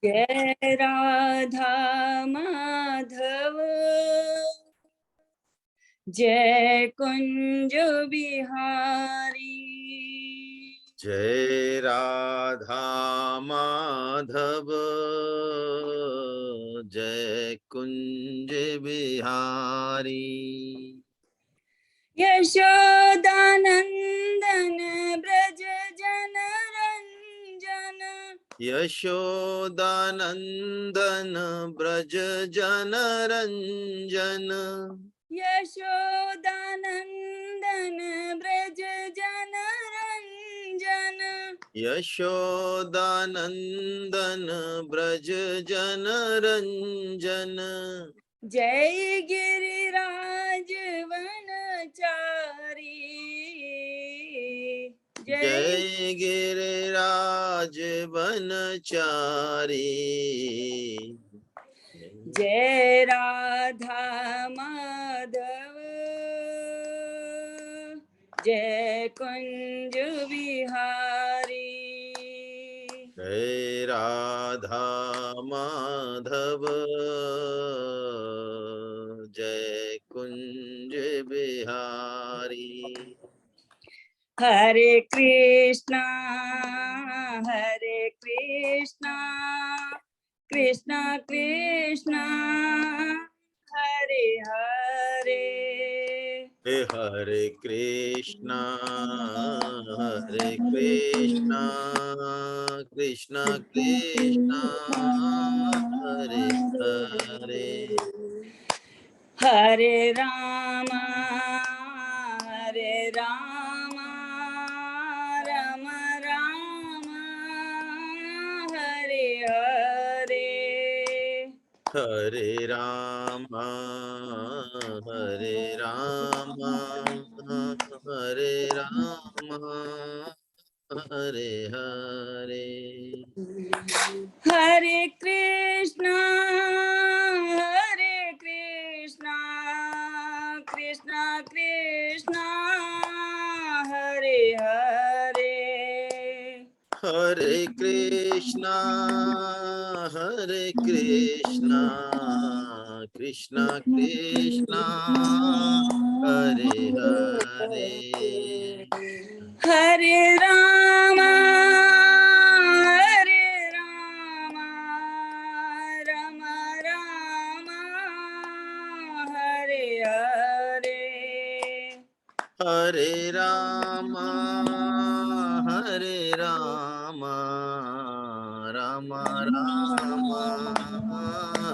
जय राधा माधव जय कुंज बिहारी। जय राधा माधव जय कुंज बिहारी। यशोदानंदन ब्रज जन रंजन यशोदानंदन ब्रज जन रंजन यशोदानंदन ब्रज जन रंजन यशोदानंदन ब्रज जन रंजन जय गिरिराज वनचारी जय गिरिराज वनचारी। जय राधा माधव जय कुंज बिहारी। जय राधा माधव जय कुंज बिहारी। हरे कृष्णा कृष्णा कृष्णा हरे हरे हरे कृष्णा कृष्णा कृष्णा हरे हरे। हरे राम राम राम हरे हरे। हरे राम हरे राम हरे राम हरे हरे। हरे कृष्णा कृष्णा कृष्णा हरे हरे। हरे कृष्णा कृष्णा कृष्णा हरे हरे। हरे राम राम राम हरे हरे। हरे राम राम राम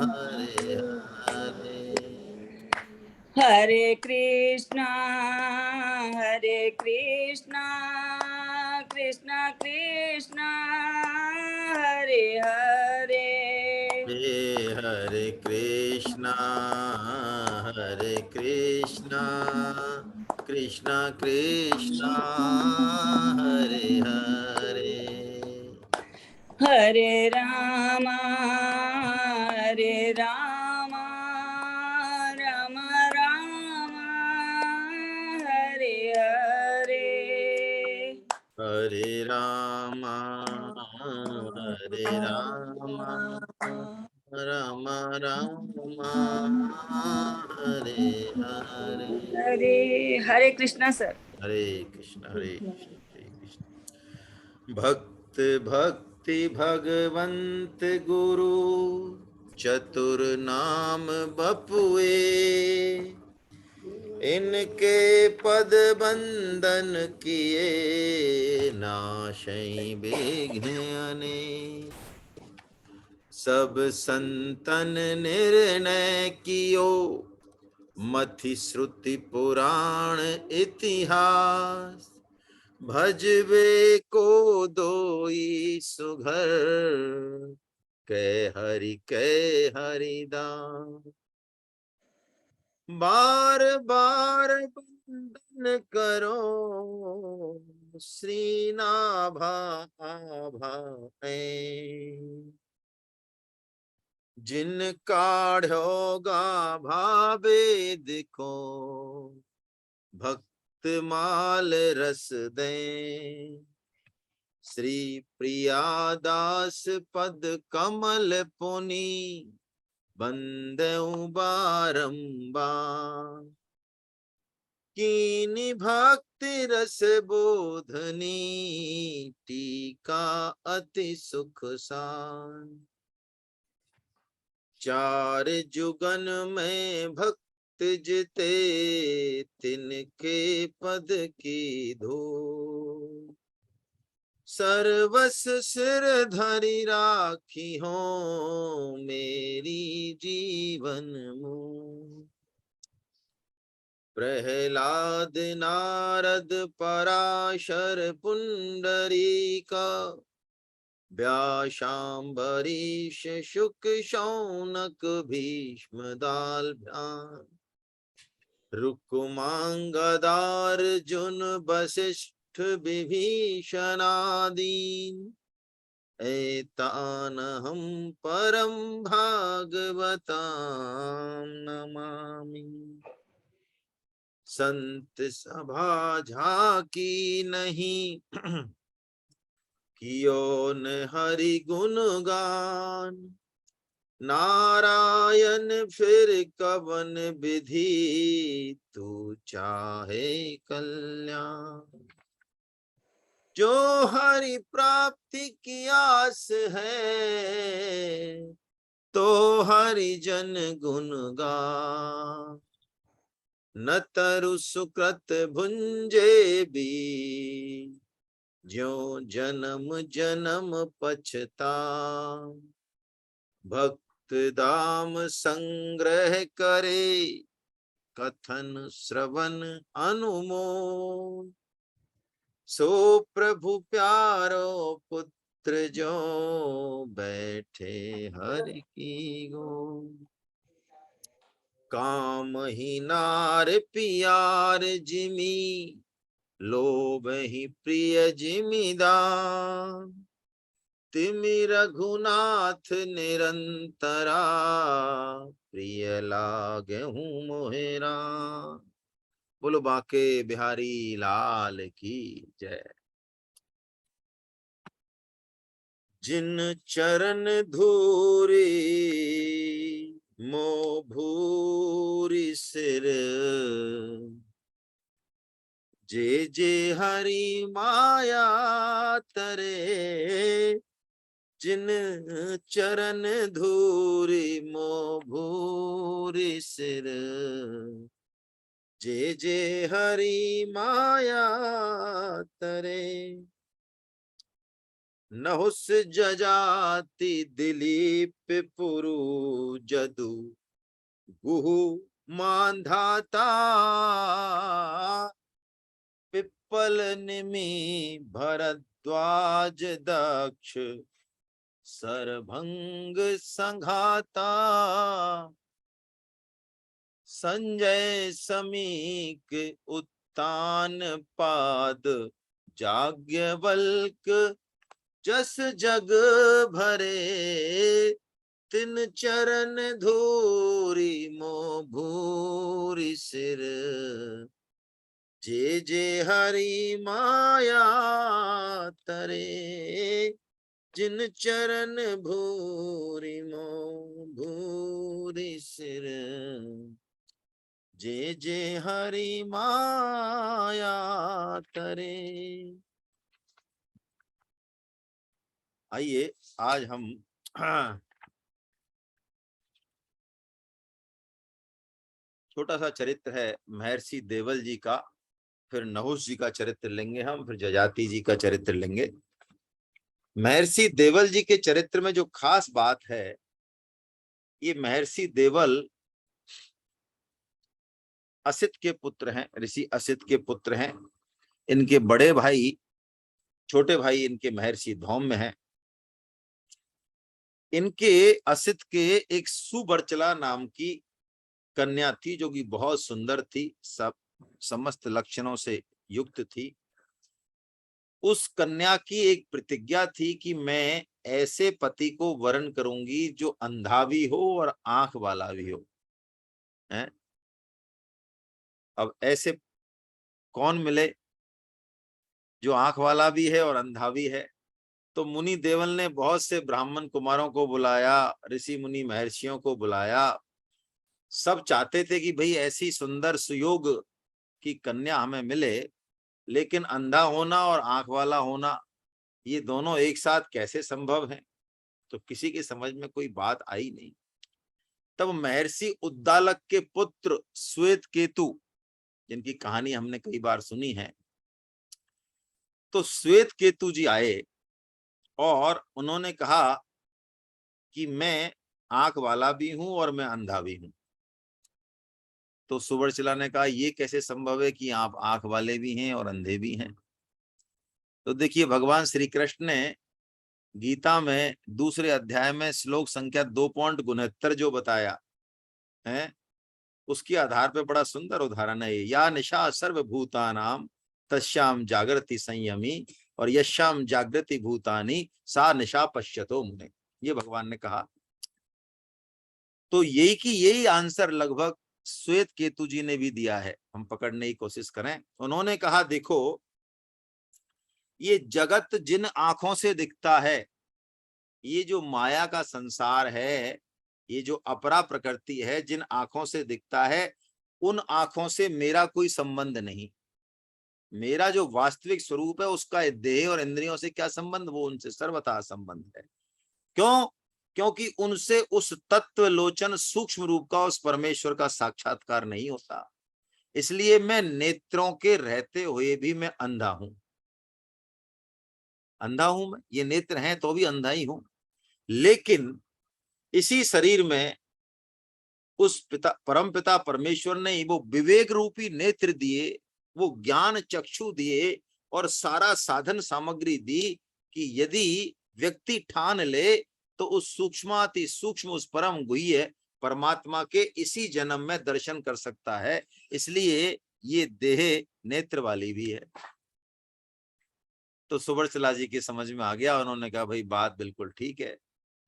हरे हरे। हरे कृष्णा कृष्णा कृष्णा हरे हरे। हरे कृष्णा कृष्णा कृष्णा हरे हरे। हरे राम राम राम हरे हरे। हरे राम राम राम हरे हरे। हरे हरे कृष्णा सर। हरे कृष्ण हरे कृष्ण हरे कृष्ण। भक्त भक्ति भगवंत गुरु चतुर नाम बपुए इनके पद बंदन किए नाशई विघ्न अनेक। सब संतन निर्णय कियो मथि श्रुति पुराण इतिहास। भजबे को दोई सुघर कै हरिदास। बार बार बंदन करो श्री नाभा जिन काढ़ोगा भावेद को भक्त माल रस दें। श्री प्रिया दास पद कमल पुनि बंदउ बारंबार। कीनि भक्ति रस बोधनी टीका अति सुख सान। चार जुगन में भक्त जिते तिनके पद की धूल। सर्वस सिर धरि राखी हो मेरी जीवन मूल। प्रहलाद नारद पराशर पुंडरीका व्याशांबरीश शुक शौनक भीष्म दालभ्यान। रुकुमांगदार जुन वशिष्ठ विभीषणादीन एतान हम परम भागवतां नमामि। संत सभा झाकी नहीं कियो न हरि गुण गान। नारायण फिर कवन विधि तू चाहे कल्याण। जो हरि प्राप्ति की आस है तो हरि जन गुण गान। न तरु सुकृत भुंजे भी ज्यों जन्म जन्म पछता। भक्त दाम संग्रह करे कथन श्रवण अनुमोद। सो प्रभु प्यारो पुत्र जो बैठे हर की गोद। काम ही नार पियार जिमी लोभ ही प्रिय जिमीदार। तिमि रघुनाथ निरंतरा प्रिय लागे हूँ मोहेरा। बोलो बांके बिहारी लाल की जय। जिन चरण धूरी मोह भूरि सिर जे जे हरि माया तरे। जिन चरण धूरी मोह भूरि सिर जे जे हरि माया तरे। नहुस जजाति दिलीप पुरु जदु गुहु मांधाता। पिप्पल निमि भरद्वाज दक्ष सरभंग संघाता। संजय समीक उत्तान पाद जाग्ञवल्क जस जग भरे। तिन चरण धूरी मोह भूरि सिर जे जे हरि माया तरे। जिन चरण भूरि मोह भूरि सिर जे जे हरि माया तरे। आइए आज हम छोटा सा चरित्र है महर्षि देवल जी का, फिर नहुस जी का चरित्र लेंगे हम, फिर जजाति जी का चरित्र लेंगे। महर्षि देवल जी के चरित्र में जो खास बात है, ये महर्षि देवल असित के पुत्र हैं, ऋषि असित के पुत्र हैं। इनके बड़े भाई, छोटे भाई इनके महर्षि धौम्य हैं। इनके असित के एक सुबर्चला नाम की कन्या थी जो कि बहुत सुंदर थी, सब समस्त लक्षणों से युक्त थी। उस कन्या की एक प्रतिज्ञा थी कि मैं ऐसे पति को वरण करूंगी जो अंधा भी हो और आंख वाला भी हो। है? अब ऐसे कौन मिले जो आंख वाला भी है और अंधा भी है? तो मुनि देवल ने बहुत से ब्राह्मण कुमारों को बुलाया, ऋषि मुनि महर्षियों को बुलाया। सब चाहते थे कि भाई ऐसी सुंदर सुयोग की कन्या हमें मिले, लेकिन अंधा होना और आंख वाला होना, ये दोनों एक साथ कैसे संभव है? तो किसी की समझ में कोई बात आई नहीं। तब महर्षि उद्दालक के पुत्र श्वेत केतु, जिनकी कहानी हमने कई बार सुनी है, तो श्वेत केतु जी आए और उन्होंने कहा कि मैं आंख वाला भी हूं और मैं अंधा भी हूं। तो सुवर्चला ने कहा ये कैसे संभव है कि आप आंख वाले भी हैं और अंधे भी हैं? तो देखिए, भगवान श्री कृष्ण ने गीता में दूसरे अध्याय में श्लोक संख्या 2.69 जो बताया है, उसके आधार पे बड़ा सुंदर उदाहरण है। या निशा सर्वभूतानाम तस्याम जागृति संयमी और यश्याम जागृति भूतानि सा निशा पश्यतो मुने, ये भगवान ने कहा। तो यही आंसर लगभग श्वेत केतु जी ने भी दिया है। हम पकड़ने की कोशिश करें। उन्होंने कहा देखो, ये जगत जिन आंखों से दिखता है, ये जो माया का संसार है, ये जो अपरा प्रकृति है, जिन आंखों से दिखता है, उन आंखों से मेरा कोई संबंध नहीं। मेरा जो वास्तविक स्वरूप है उसका देह और इंद्रियों से क्या संबंध? वो उनसे सर्वथा संबंध है। क्यों? क्योंकि उनसे उस तत्व लोचन सूक्ष्म रूप का, उस परमेश्वर का साक्षात्कार नहीं होता। इसलिए मैं नेत्रों के रहते हुए भी मैं अंधा हूं। अंधा हूं मैं, ये नेत्र हैं तो भी अंधा ही हूं। लेकिन इसी शरीर में उस पिता, परम पिता परमेश्वर ने वो विवेक रूपी नेत्र दिए, वो ज्ञान चक्षु दिए और सारा साधन सामग्री दी कि यदि व्यक्ति ठान ले तो उस सूक्ष्माति सूक्ष्म, उस परम गुह्य परमात्मा के इसी जन्म में दर्शन कर सकता है। इसलिए ये देह नेत्र वाली भी है। तो सुवर्चला जी की समझ में आ गया। उन्होंने कहा भाई बात बिल्कुल ठीक है,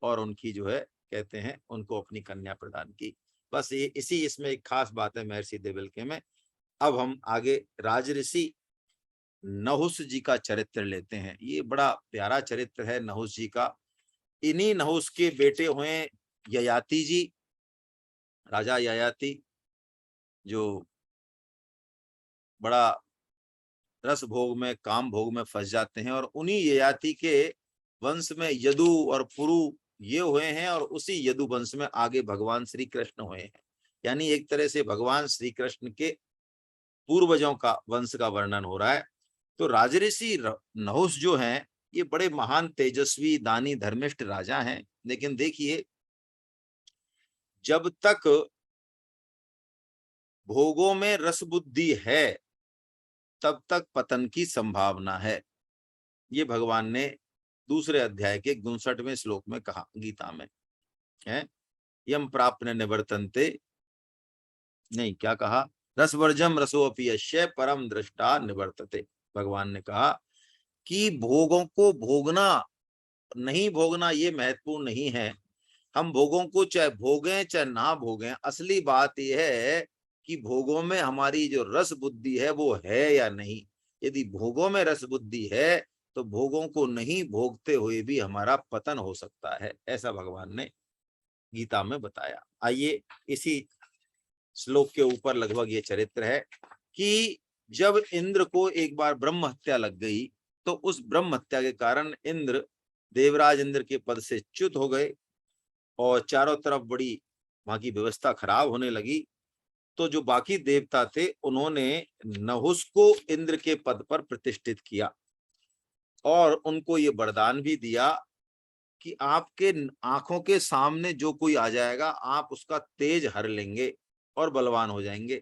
और उनकी जो है कहते हैं उनको अपनी कन्या प्रदान की। बस ये इसी इसमें एक खास बात है महर्षि देवलके में। अब हम आगे राजऋषि नहुस जी का चरित्र लेते हैं। ये बड़ा प्यारा चरित्र है नहुस जी का। इन्हीं नहुस के बेटे हुए ययाति जी, राजा ययाति, जो बड़ा रस भोग में, काम भोग में फंस जाते हैं। और उन्हीं ययाति के वंश में यदु और पुरु ये हुए हैं, और उसी यदु वंश में आगे भगवान श्री कृष्ण हुए हैं। यानी एक तरह से भगवान श्री कृष्ण के पूर्वजों का वंश का वर्णन हो रहा है। तो राजऋषि नहुस जो हैं, ये बड़े महान तेजस्वी दानी धर्मिष्ठ राजा हैं। लेकिन देखिए, जब तक भोगों में रस बुद्धि है तब तक पतन की संभावना है। ये भगवान ने दूसरे अध्याय के 59वें श्लोक में कहा गीता में है। यम प्राप्त निवर्तन्ते, नहीं क्या कहा, रसवर्जम रसोपि यस्य परम दृष्टा निवर्तते। भगवान ने कहा कि भोगों को भोगना नहीं भोगना ये महत्वपूर्ण नहीं है। हम भोगों को चाहे भोगें चाहे ना भोगें, असली बात यह है कि भोगों में हमारी जो रस बुद्धि है वो है या नहीं। यदि भोगों में रस बुद्धि है तो भोगों को नहीं भोगते हुए भी हमारा पतन हो सकता है, ऐसा भगवान ने गीता में बताया। आइए इसी श्लोक के ऊपर लगभग ये चरित्र है कि जब इंद्र को एक बार ब्रह्म हत्या लग गई, तो उस ब्रह्म हत्या के कारण इंद्र, देवराज इंद्र के पद से च्युत हो गए और चारों तरफ बड़ी वहां की व्यवस्था खराब होने लगी। तो जो बाकी देवता थे उन्होंने नहुस को इंद्र के पद पर प्रतिष्ठित किया और उनको ये वरदान भी दिया कि आपके आंखों के सामने जो कोई आ जाएगा आप उसका तेज हर लेंगे और बलवान हो जाएंगे।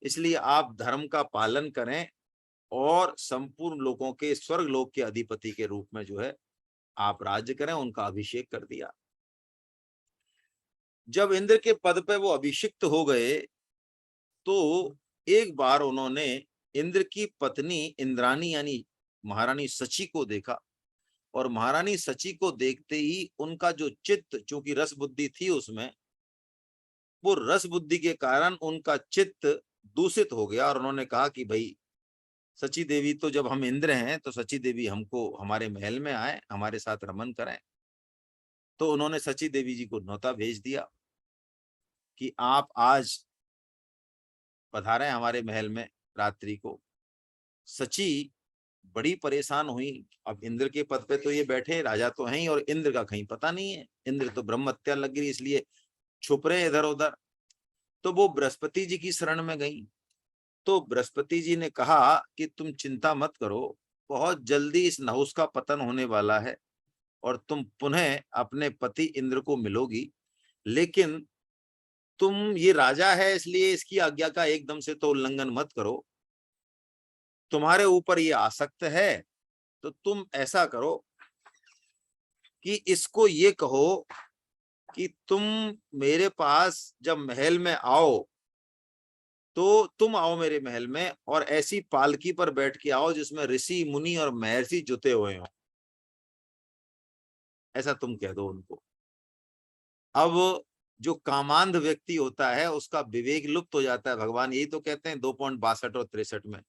इसलिए आप धर्म का पालन करें और संपूर्ण लोगों के स्वर्ग लोक के अधिपति के रूप में जो है आप राज्य करें। उनका अभिषेक कर दिया। जब इंद्र के पद पे वो अभिषिक्त हो गए तो एक बार उन्होंने इंद्र की पत्नी इंद्राणी यानी महारानी सची को देखा, और महारानी सची को देखते ही उनका जो चित्त, चूंकि रस बुद्धि थी उसमें, वो रस बुद्धि के कारण उनका चित्त दूषित हो गया और उन्होंने कहा कि भाई सची देवी तो जब हम इंद्र हैं तो सची देवी हमको हमारे महल में आए, हमारे साथ रमन करें। तो उन्होंने सची देवी जी को न्योता भेज दिया कि आप आज पधारें हमारे महल में रात्रि को। सची बड़ी परेशान हुई। अब इंद्र के पद पे तो ये बैठे, राजा तो हैं ही, और इंद्र का कहीं पता नहीं है। इंद्र तो ब्रह्म हत्या लग गई, इसलिए छुप रहे इधर उधर। तो वो बृहस्पति जी की शरण में गई। तो बृहस्पति जी ने कहा कि तुम चिंता मत करो, बहुत जल्दी इस नहुस का पतन होने वाला है और तुम पुनः अपने पति इंद्र को मिलोगी। लेकिन तुम, ये राजा है इसलिए इसकी आज्ञा का एकदम से तो उल्लंघन मत करो। तुम्हारे ऊपर ये आसक्त है तो तुम ऐसा करो कि इसको ये कहो कि तुम मेरे पास जब महल में आओ तो तुम आओ मेरे महल में, और ऐसी पालकी पर बैठ के आओ जिसमें ऋषि मुनि और महर्षि जुते हुए हों। ऐसा तुम कह दो उनको। अब जो कामांध व्यक्ति होता है उसका विवेक लुप्त हो जाता है। भगवान यही तो कहते हैं 2.62 और 63 में,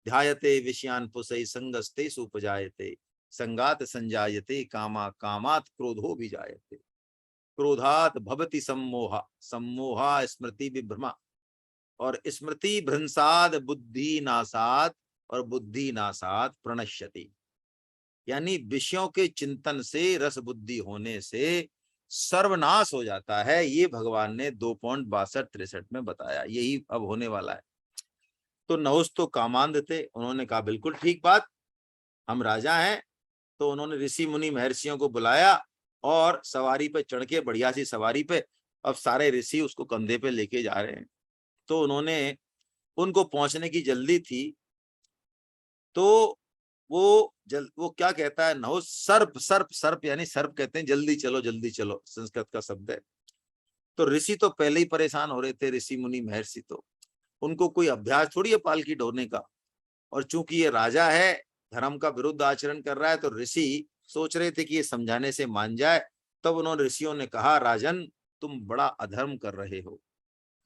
ध्यायते विषयान पुसै संगस्ते सुपजायते संगात संजायते कामा कामात क्रोधो भी जायते क्रोधात भवति सम्मोहा सम्मोहा स्मृति विभ्रमा और स्मृति भ्रंसाद बुद्धि नासात और बुद्धि नासात प्रणश्यति। यानी विषयों के चिंतन से, रस बुद्धि होने से सर्वनाश हो जाता है। ये भगवान ने 2.62-63 में बताया, यही अब होने वाला है। तो नहुस तो कामांध थे, उन्होंने कहा बिल्कुल ठीक बात, हम राजा हैं। तो उन्होंने ऋषि मुनि महर्षियों को बुलाया और सवारी पे चढ़ के, बढ़िया सी सवारी पे, अब सारे ऋषि उसको कंधे पे लेके जा रहे हैं। तो उन्होंने, उनको पहुंचने की जल्दी थी, तो वो क्या कहता है नहुस, सर्प सर्प सर्प यानी सर्प कहते हैं जल्दी चलो, संस्कृत का शब्द है। तो ऋषि तो पहले ही परेशान हो रहे थे, ऋषि मुनि महर्षि, तो उनको कोई अभ्यास थोड़ी है पालकी ढोने का। और चूंकि ये राजा है, धर्म का विरुद्ध आचरण कर रहा है, तो ऋषि सोच रहे थे कि ये समझाने से मान जाए। तब उन्होंने, ऋषियों ने कहा, राजन तुम बड़ा अधर्म कर रहे हो,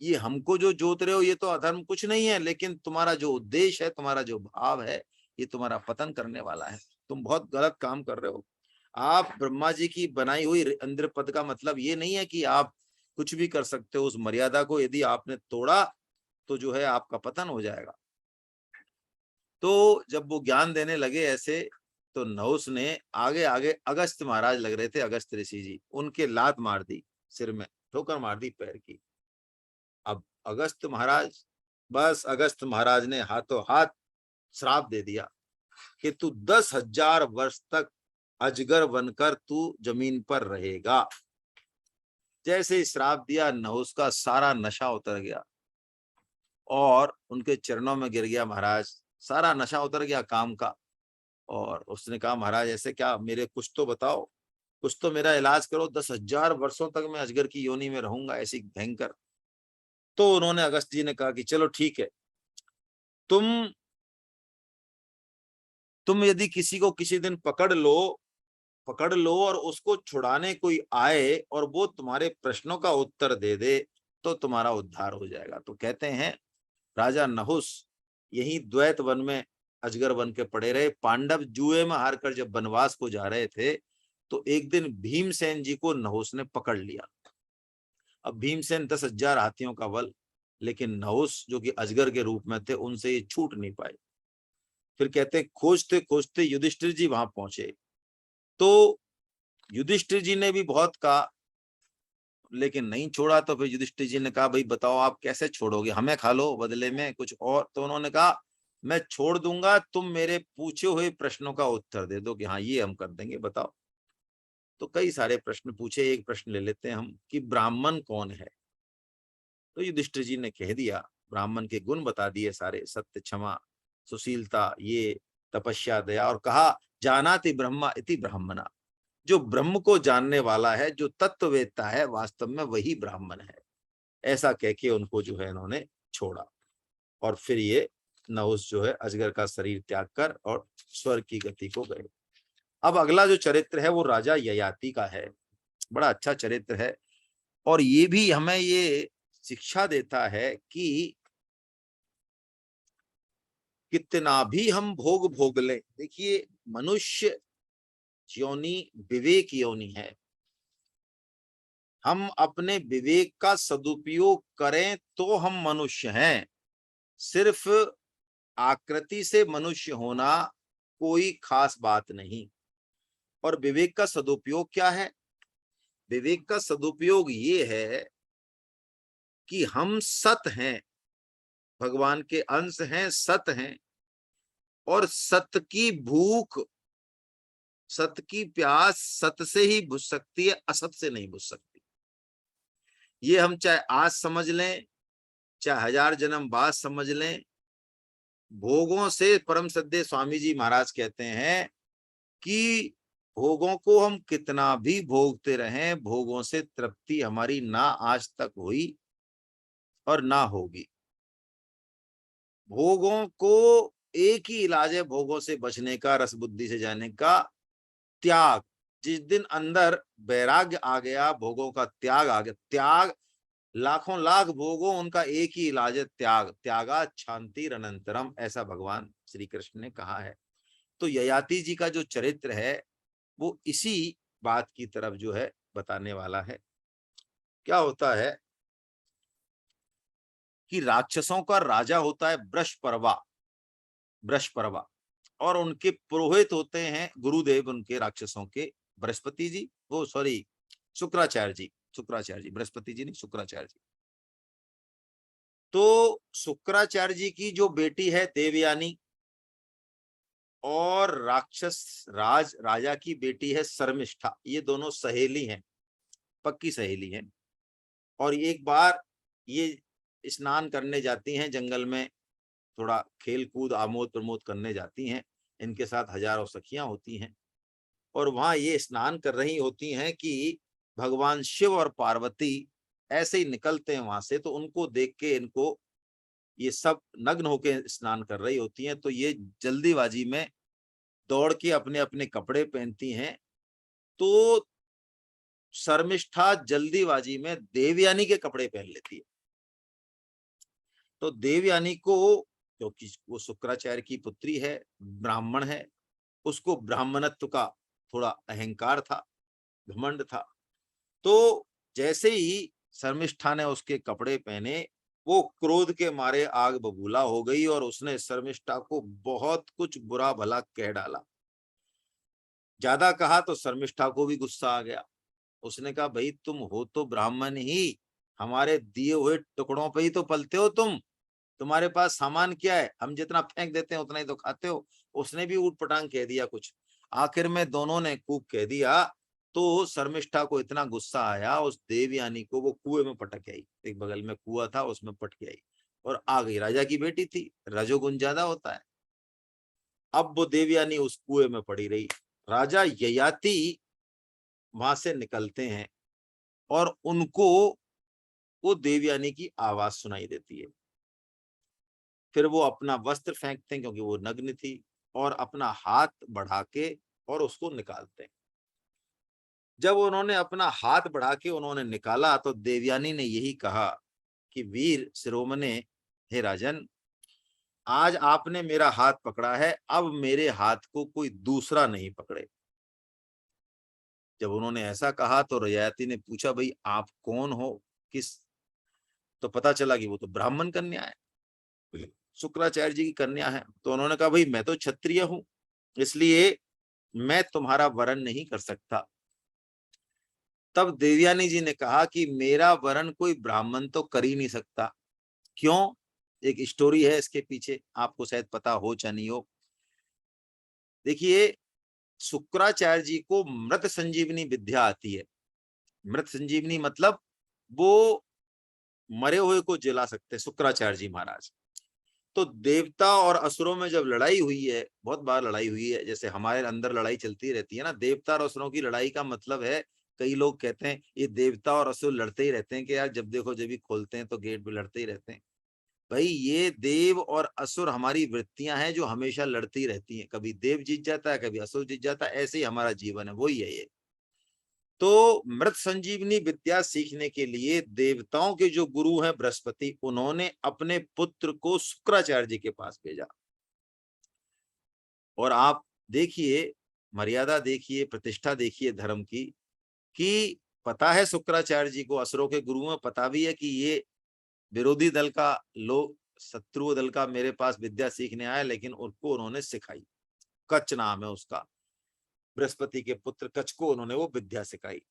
ये हमको जो जोत रहे हो ये तो अधर्म कुछ नहीं है, लेकिन तुम्हारा जो उद्देश्य है, तुम्हारा जो भाव है, ये तुम्हारा पतन करने वाला है। तुम बहुत गलत काम कर रहे हो। आप ब्रह्मा जी की बनाई हुई इंद्र पद का मतलब ये नहीं है कि आप कुछ भी कर सकते हो। उस मर्यादा को यदि आपने तोड़ा तो जो है आपका पतन हो जाएगा। तो जब वो ज्ञान देने लगे ऐसे, तो नहुस ने आगे आगे, अगस्त महाराज लग रहे थे, अगस्त ऋषि जी, उनके लात मार दी, सिर में ठोकर मार दी पैर की। अब अगस्त महाराज, बस अगस्त महाराज ने हाथों हाथ श्राप दे दिया कि तू 10,000 वर्ष तक अजगर बनकर तू जमीन पर रहेगा। जैसे ही श्राप दिया, नहुस का सारा नशा उतर गया और उनके चरणों में गिर गया। महाराज, सारा नशा उतर गया काम का। और उसने कहा, महाराज ऐसे क्या, मेरे कुछ तो बताओ, कुछ तो मेरा इलाज करो, 10,000 वर्षों तक मैं अजगर की योनि में रहूंगा, ऐसी भयंकर। तो उन्होंने, अगस्त जी ने कहा कि चलो ठीक है, तुम यदि किसी को किसी दिन पकड़ लो और उसको छुड़ाने कोई आए और वो तुम्हारे प्रश्नों का उत्तर दे दे तो तुम्हारा उद्धार हो जाएगा। तो कहते हैं राजा नहुस यही द्वैत वन में अजगर बन के पड़े रहे। पांडव जुए में हारकर जब वनवास को जा रहे थे तो एक दिन भीमसेन जी को नहुस ने पकड़ लिया। अब भीमसेन 10,000 हाथियों का बल, लेकिन नहुस जो कि अजगर के रूप में थे, उनसे ये छूट नहीं पाए। फिर कहते हैं खोजते खोजते युधिष्ठिर जी वहां पहुंचे। तो युधिष्ठिर जी ने भी बहुत कहा, लेकिन नहीं छोड़ा। तो फिर युधिष्ठिर जी ने कहा, भाई बताओ आप कैसे छोड़ोगे, हमें खा लो बदले में कुछ और। तो उन्होंने कहा, मैं छोड़ दूंगा, तुम मेरे पूछे हुए प्रश्नों का उत्तर दे दो कि हाँ ये हम कर देंगे, बताओ। तो कई सारे प्रश्न पूछे, एक प्रश्न ले लेते हैं हम कि ब्राह्मण कौन है। तो युधिष्ठिर जी ने कह दिया, ब्राह्मण के गुण बता दिए सारे, सत्य, क्षमा, सुशीलता, ये तपस्या, दया, और कहा जानाति ब्रह्मा इति ब्राह्मणा, जो ब्रह्म को जानने वाला है, जो तत्ववेत्ता है, वास्तव में वही ब्राह्मण है। ऐसा कह के उनको जो है इन्होंने छोड़ा। और फिर ये नहुस जो है अजगर का शरीर त्याग कर और स्वर्ग की गति को गए। अब अगला जो चरित्र है वो राजा ययाति का है। बड़ा अच्छा चरित्र है और ये भी हमें ये शिक्षा देता है कि कितना भी हम भोग भोग लें, देखिए मनुष्य योनि विवेक योनि है। हम अपने विवेक का सदुपयोग करें तो हम मनुष्य हैं। सिर्फ आकृति से मनुष्य होना कोई खास बात नहीं। और विवेक का सदुपयोग क्या है? विवेक का सदुपयोग ये है कि हम सत हैं, भगवान के अंश हैं, सत हैं, और सत की भूख, सत की प्यास सत से ही बुझ सकती है, असत से नहीं बुझ सकती। ये हम चाहे आज समझ लें, चाहे 1000 जन्म बाद समझ लें, भोगों से परम सद्य स्वामी जी महाराज कहते हैं कि भोगों को हम कितना भी भोगते रहें, भोगों से तृप्ति हमारी ना आज तक हुई और ना होगी। भोगों को एक ही इलाज है भोगों से बचने का, रस बुद्धि से जाने का, त्याग। जिस दिन अंदर वैराग्य आ गया, भोगों का त्याग आ गया, त्याग, लाखों लाख भोगों, उनका एक ही इलाज है त्याग। त्यागा शांतिरनंतरम, ऐसा भगवान श्री कृष्ण ने कहा है। तो ययाति जी का जो चरित्र है वो इसी बात की तरफ जो है बताने वाला है। क्या होता है कि राक्षसों का राजा होता है वृषपर्वा, वृषपर्वा, और उनके पुरोहित होते हैं गुरुदेव उनके राक्षसों के, बृहस्पति जी, वो सॉरी शुक्राचार्य जी, शुक्राचार्य जी, बृहस्पति जी नहीं, शुक्राचार्य जी। तो शुक्राचार्य जी की जो बेटी है देवयानी, और राक्षस राजा की बेटी है शर्मिष्ठा, ये दोनों सहेली हैं, पक्की सहेली हैं। और एक बार ये स्नान करने जाती हैं जंगल में, थोड़ा खेल कूद आमोद प्रमोद करने जाती हैं, इनके साथ हजारों सखियां होती हैं। और वहां ये स्नान कर रही होती हैं कि भगवान शिव और पार्वती ऐसे ही निकलते हैं वहां से, तो उनको देख के इनको, ये सब नग्न होकर स्नान कर रही होती हैं, तो ये जल्दीबाजी में दौड़ के अपने अपने कपड़े पहनती हैं। तो शर्मिष्ठा जल्दीबाजी में देवयानी के कपड़े पहन लेती है। तो देवयानी को, क्योंकि वो शुक्राचार्य की पुत्री है, ब्राह्मण है, उसको ब्राह्मणत्व का थोड़ा अहंकार था, घमंड था। तो जैसे ही शर्मिष्ठा ने उसके कपड़े पहने, वो क्रोध के मारे आग बबूला हो गई और उसने शर्मिष्ठा को बहुत कुछ बुरा भला कह डाला। ज्यादा कहा तो शर्मिष्ठा को भी गुस्सा आ गया। उसने कहा, भाई तुम हो तो ब्राह्मण ही, हमारे दिए हुए टुकड़ों पे ही तो पलते हो तुम, तुम्हारे पास सामान क्या है, हम जितना फेंक देते हैं उतना ही तो खाते हो। उसने भी ऊट पटांग कह दिया कुछ। आखिर में दोनों ने खूब कह दिया, तो शर्मिष्ठा को इतना गुस्सा आया, उस देवयानी को वो कुएं में पटक आई, एक बगल में कुआं था उसमें पटक आई और आ गई। राजा की बेटी थी, रजोगुण ज्यादा होता है। अब वो देवयानी उस कुएं में पड़ी रही। राजा ययाति वहां से निकलते हैं और उनको वो देवयानी की आवाज सुनाई देती है। फिर वो अपना वस्त्र फेंकते हैं क्योंकि वो नग्न थी, और अपना हाथ बढ़ा के और उसको निकालते हैं। जब उन्होंने अपना हाथ बढ़ा के उन्होंने निकाला, तो देवयानी ने यही कहा कि वीर शिरोमणे, हे राजन, आज आपने मेरा हाथ पकड़ा है, अब मेरे हाथ को कोई दूसरा नहीं पकड़े। जब उन्होंने ऐसा कहा तो ययाति ने पूछा, भाई आप कौन हो, किस? तो पता चला कि वो तो ब्राह्मण कन्या है, शुक्राचार्य जी की कन्या है। तो उन्होंने कहा, भाई मैं तो क्षत्रिय हूं, इसलिए मैं तुम्हारा वरण नहीं कर सकता। तब देवयानी जी ने कहा कि मेरा वरण कोई ब्राह्मण तो कर ही नहीं सकता। क्यों? एक स्टोरी है इसके पीछे, आपको शायद पता हो या नहीं हो। देखिए, शुक्राचार्य जी को मृत संजीवनी विद्या आती है। मृत संजीवनी मतलब वो मरे हुए को जिला सकते हैं, शुक्राचार्य जी महाराज। तो देवता और असुरों में जब लड़ाई हुई है, बहुत बार लड़ाई हुई है, जैसे हमारे अंदर लड़ाई चलती रहती है ना, देवता और असुरों की लड़ाई का मतलब है, कई लोग कहते हैं ये देवता और असुर लड़ते ही रहते हैं कि यार जब देखो जब भी खोलते हैं तो गेट पे लड़ते ही रहते हैं। भाई ये देव और असुर हमारी वृत्तियां हैं जो हमेशा लड़ती रहती हैं, कभी देव जीत जाता है, कभी असुर जीत जाता है, ऐसे ही हमारा जीवन है, वही है ये। तो मृत संजीवनी विद्या सीखने के लिए देवताओं के जो गुरु हैं बृहस्पति, उन्होंने अपने पुत्र को शुक्राचार्य जी के पास भेजा। और आप देखिए, मर्यादा देखिए, प्रतिष्ठा देखिए धर्म की, कि पता है शुक्राचार्य जी को, असुरों के गुरु में पता भी है कि ये विरोधी दल का लोग, शत्रु दल का मेरे पास विद्या सीखने आया, लेकिन उनको उन्होंने सिखाई। कच नाम है उसका, बृहस्पति के पुत्र कच को उन्होंने वो विद्या सिखाई,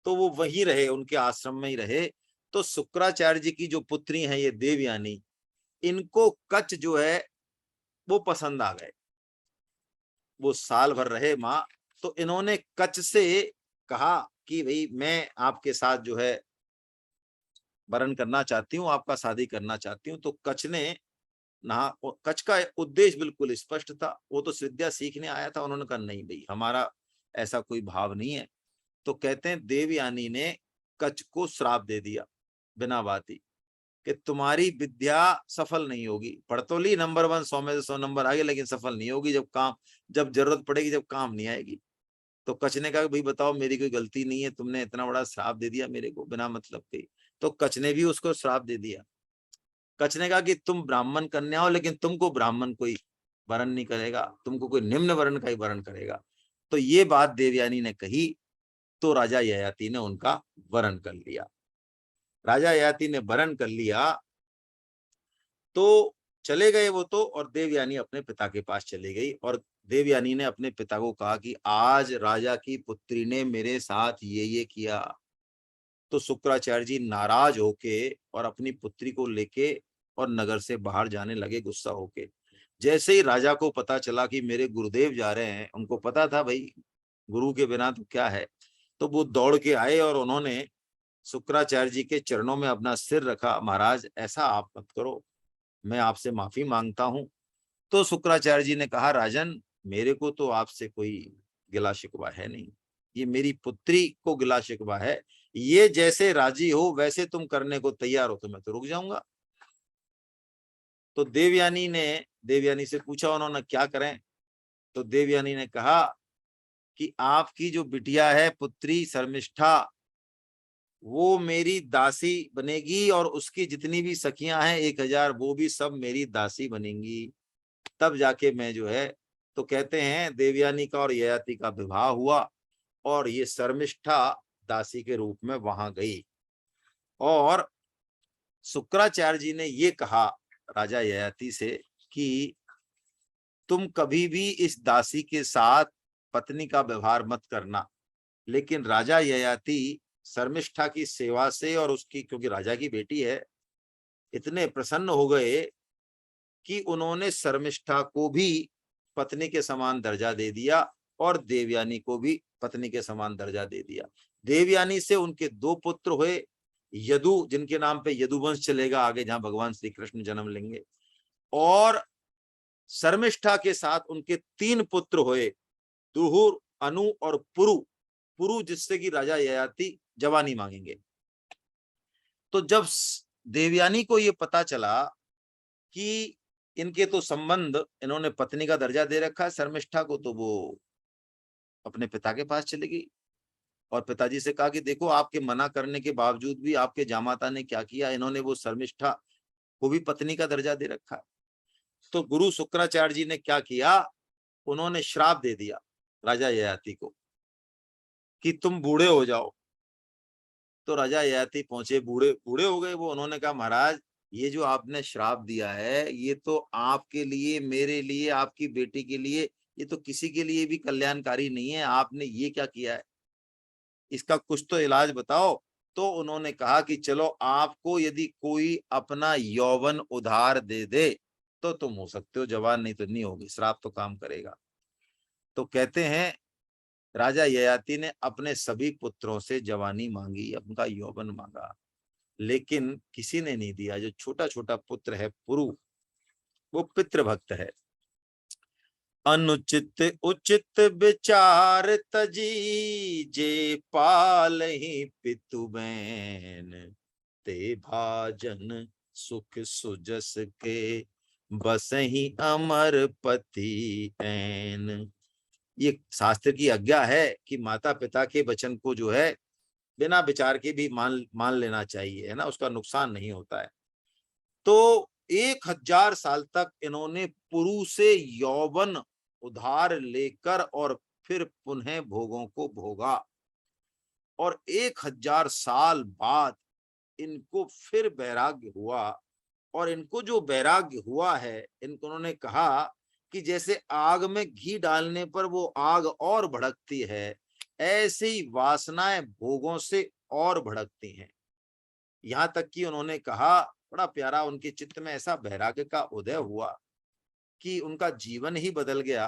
तो वो वहीं रहे, उनके आश्रम में ही रहे। तो शुक्राचार्य जी की जो पुत्री हैं ये देवयानी, इनको कच जो है वो पसंद आ गए। वो साल भर रहे माँ, तो इन्होंने कच से कहा कि भाई मैं आपके साथ जो है वरण करना चाहती हूँ, आपका शादी करना चाहती हूँ। तो कच ने कच का उद्देश्य बिल्कुल स्पष्ट था, वो तो विद्या सीखने आया था। उन्होंने कहा नहीं भाई, हमारा ऐसा कोई भाव नहीं है। तो कहते हैं देवयानी ने कच को श्राप दे दिया बिना बात ही, कि तुम्हारी विद्या सफल नहीं होगी। पढ़ तो ली नंबर 1, 100 में से 100 नंबर आ गए, लेकिन सफल नहीं होगी। जब जरूरत पड़ेगी, जब काम नहीं आएगी। तो कच ने कहा भाई बताओ, मेरी कोई गलती नहीं है, तुमने इतना बड़ा श्राप दे दिया मेरे को बिना मतलब के। तो कच ने भी उसको श्राप दे दिया। कच ने कहा कि तुम ब्राह्मण कन्या हो, लेकिन तुमको ब्राह्मण कोई वरण नहीं करेगा, तुमको कोई निम्न वर्ण का ही वरण करेगा। तो ये बात देवयानी ने कही, तो राजा ययाति ने उनका वरण कर लिया। राजा ययाति ने वरण कर लिया, तो चले गए वो तो, और देवयानी अपने पिता के पास चली गई। और देवयानी ने अपने पिता को कहा कि आज राजा की पुत्री ने मेरे साथ ये किया। तो शुक्राचार्य जी नाराज होके और अपनी पुत्री को लेके और नगर से बाहर जाने लगे गुस्सा होके। जैसे ही राजा को पता चला कि मेरे गुरुदेव जा रहे हैं, उनको पता था भाई गुरु के बिना तो क्या है, तो वो दौड़ के आए और उन्होंने शुक्राचार्य जी के चरणों में अपना सिर रखा। महाराज ऐसा आप मत करो, मैं आपसे माफी मांगता हूं। तो शुक्राचार्य जी ने कहा, राजन मेरे को तो आपसे कोई गिला शिकवा है नहीं, ये मेरी पुत्री को गिला शिकवा है। ये जैसे राजी हो वैसे तुम करने को तैयार हो तो मैं तो रुक जाऊंगा। तो देवयानी से पूछा उन्होंने क्या करें। तो देवयानी ने कहा कि आपकी जो बिटिया है पुत्री शर्मिष्ठा, वो मेरी दासी बनेगी, और उसकी जितनी भी सखियां हैं 1000, वो भी सब मेरी दासी बनेंगी। तब जाके मैं जो है, तो कहते हैं देवयानी का और ययाति का विवाह हुआ, और ये शर्मिष्ठा दासी के रूप में वहां गई। और शुक्राचार्य जी ने ये कहा राजा ययाति से कि तुम कभी भी इस दासी के साथ पत्नी का व्यवहार मत करना। लेकिन राजा ययाति शर्मिष्ठा की सेवा से और उसकी, क्योंकि राजा की बेटी है, इतने प्रसन्न हो गए कि उन्होंने शर्मिष्ठा को भी पत्नी के समान दर्जा दे दिया, और देवयानी को भी पत्नी के समान दर्जा दे दिया। देवयानी से उनके 2 पुत्र हुए, यदु, जिनके नाम पे यदुवंश चलेगा आगे, जहां भगवान श्री कृष्ण जन्म लेंगे। और शर्मिष्ठा के साथ उनके 3 पुत्र हुए, दुहुर, अनु और पुरु। पुरु जिससे कि राजा ययाति जवानी मांगेंगे। तो जब देवयानी को ये पता चला कि इनके तो संबंध, इन्होंने पत्नी का दर्जा दे रखा है शर्मिष्ठा को, तो वो अपने पिता के पास चली गई और पिताजी से कहा कि देखो आपके मना करने के बावजूद भी आपके जामाता ने क्या किया, इन्होंने वो शर्मिष्ठा को भी पत्नी का दर्जा दे रखा है। तो गुरु शुक्राचार्य जी ने क्या किया, उन्होंने श्राप दे दिया राजा ययाति को कि तुम बूढ़े हो जाओ। तो राजा ययाति पहुंचे, बूढ़े बूढ़े हो गए वो। उन्होंने कहा महाराज ये जो आपने श्राप दिया है, ये तो आपके लिए, मेरे लिए, आपकी बेटी के लिए, ये तो किसी के लिए भी कल्याणकारी नहीं है। आपने ये क्या किया है, इसका कुछ तो इलाज बताओ। तो उन्होंने कहा कि चलो आपको यदि कोई अपना यौवन उधार दे दे तो तुम हो सकते हो जवान, नहीं तो नहीं होगी, श्राप तो काम करेगा। तो कहते हैं राजा ययाति ने अपने सभी पुत्रों से जवानी मांगी, उनका यौवन मांगा, लेकिन किसी ने नहीं दिया। जो छोटा छोटा पुत्र है पुरु, वो पितृभक्त है। अनुचित उचित विचार तजी, जे पालहि पितु बैन, ते भाजन सुख सुजस के, बसहि अमर पति ऐन। ये शास्त्र की आज्ञा है कि माता पिता के वचन को जो है बिना विचार के भी मान लेना चाहिए, है ना, उसका नुकसान नहीं होता है। तो 1000 साल तक इन्होंने पुरु से यौवन उधार लेकर और फिर पुनः भोगों को भोगा, और 1000 साल बाद इनको फिर वैराग्य हुआ। और इनको जो वैराग्य हुआ है, इनको उन्होंने कहा कि जैसे आग में घी डालने पर वो आग और भड़कती है, ऐसे ही वासनाएं भोगों से और भड़कती हैं। यहाँ तक कि उन्होंने कहा, बड़ा प्यारा, उनके चित्त में ऐसा वैराग्य का उदय हुआ कि उनका जीवन ही बदल गया।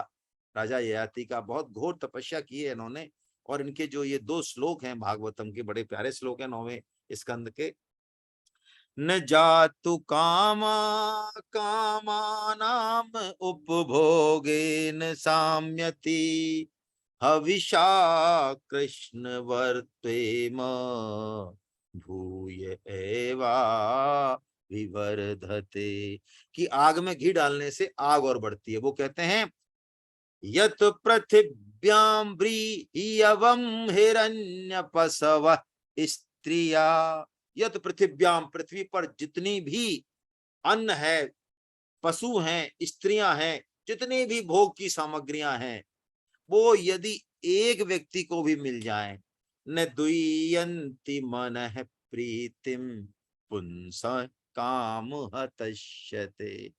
राजा ययाति का बहुत घोर तपस्या की है इन्होंने। और इनके जो ये 2 श्लोक हैं भागवतम के, बड़े प्यारे श्लोक हैं 9वें स्कंद के। न जातु कामा कामानाम उपभोगेन साम्यति, हविषा कृष्ण वर्त्वेम भूय एवा विवर्धते। कि आग में घी डालने से आग और बढ़ती है। वो कहते हैं, यत पृथिव्याम व्रीयवम हिरण्यपसव स्त्रिया। यत पृथिव्याम, पृथ्वी पर जितनी भी अन्न है, पशु हैं, स्त्रियां हैं, जितनी भी भोग की सामग्रियां हैं, वो यदि एक व्यक्ति को भी मिल जाए, न दुयंति मनः प्रीतिम पुंस काम हतश्यते,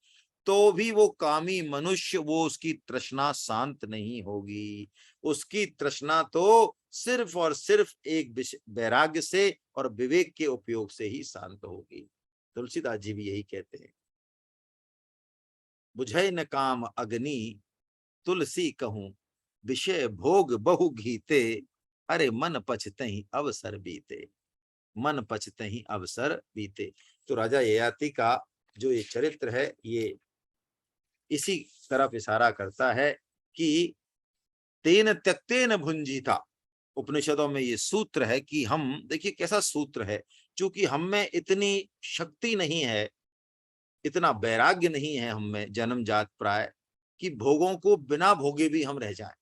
तो भी वो कामी मनुष्य, वो उसकी तृष्णा शांत नहीं होगी। उसकी तृष्णा तो सिर्फ और सिर्फ एक वैराग्य से और विवेक के उपयोग से ही शांत होगी। तुलसीदास जी भी यही कहते हैं, बुझै न काम अग्नि तुलसी कहूं, विषय भोग बहु घीते, अरे मन पछतहि अवसर बीते। मन पछतहि अवसर बीते। तो राजा ययाति का जो ये चरित्र है, ये इसी तरफ इशारा करता है कि तेन त्यक्तेन भुंजीता। उपनिषदों में ये सूत्र है कि हम, देखिए कैसा सूत्र है, क्योंकि हम में इतनी शक्ति नहीं है, इतना वैराग्य नहीं है हम में जन्म जात प्राय, कि भोगों को बिना भोगे भी हम रह जाएं।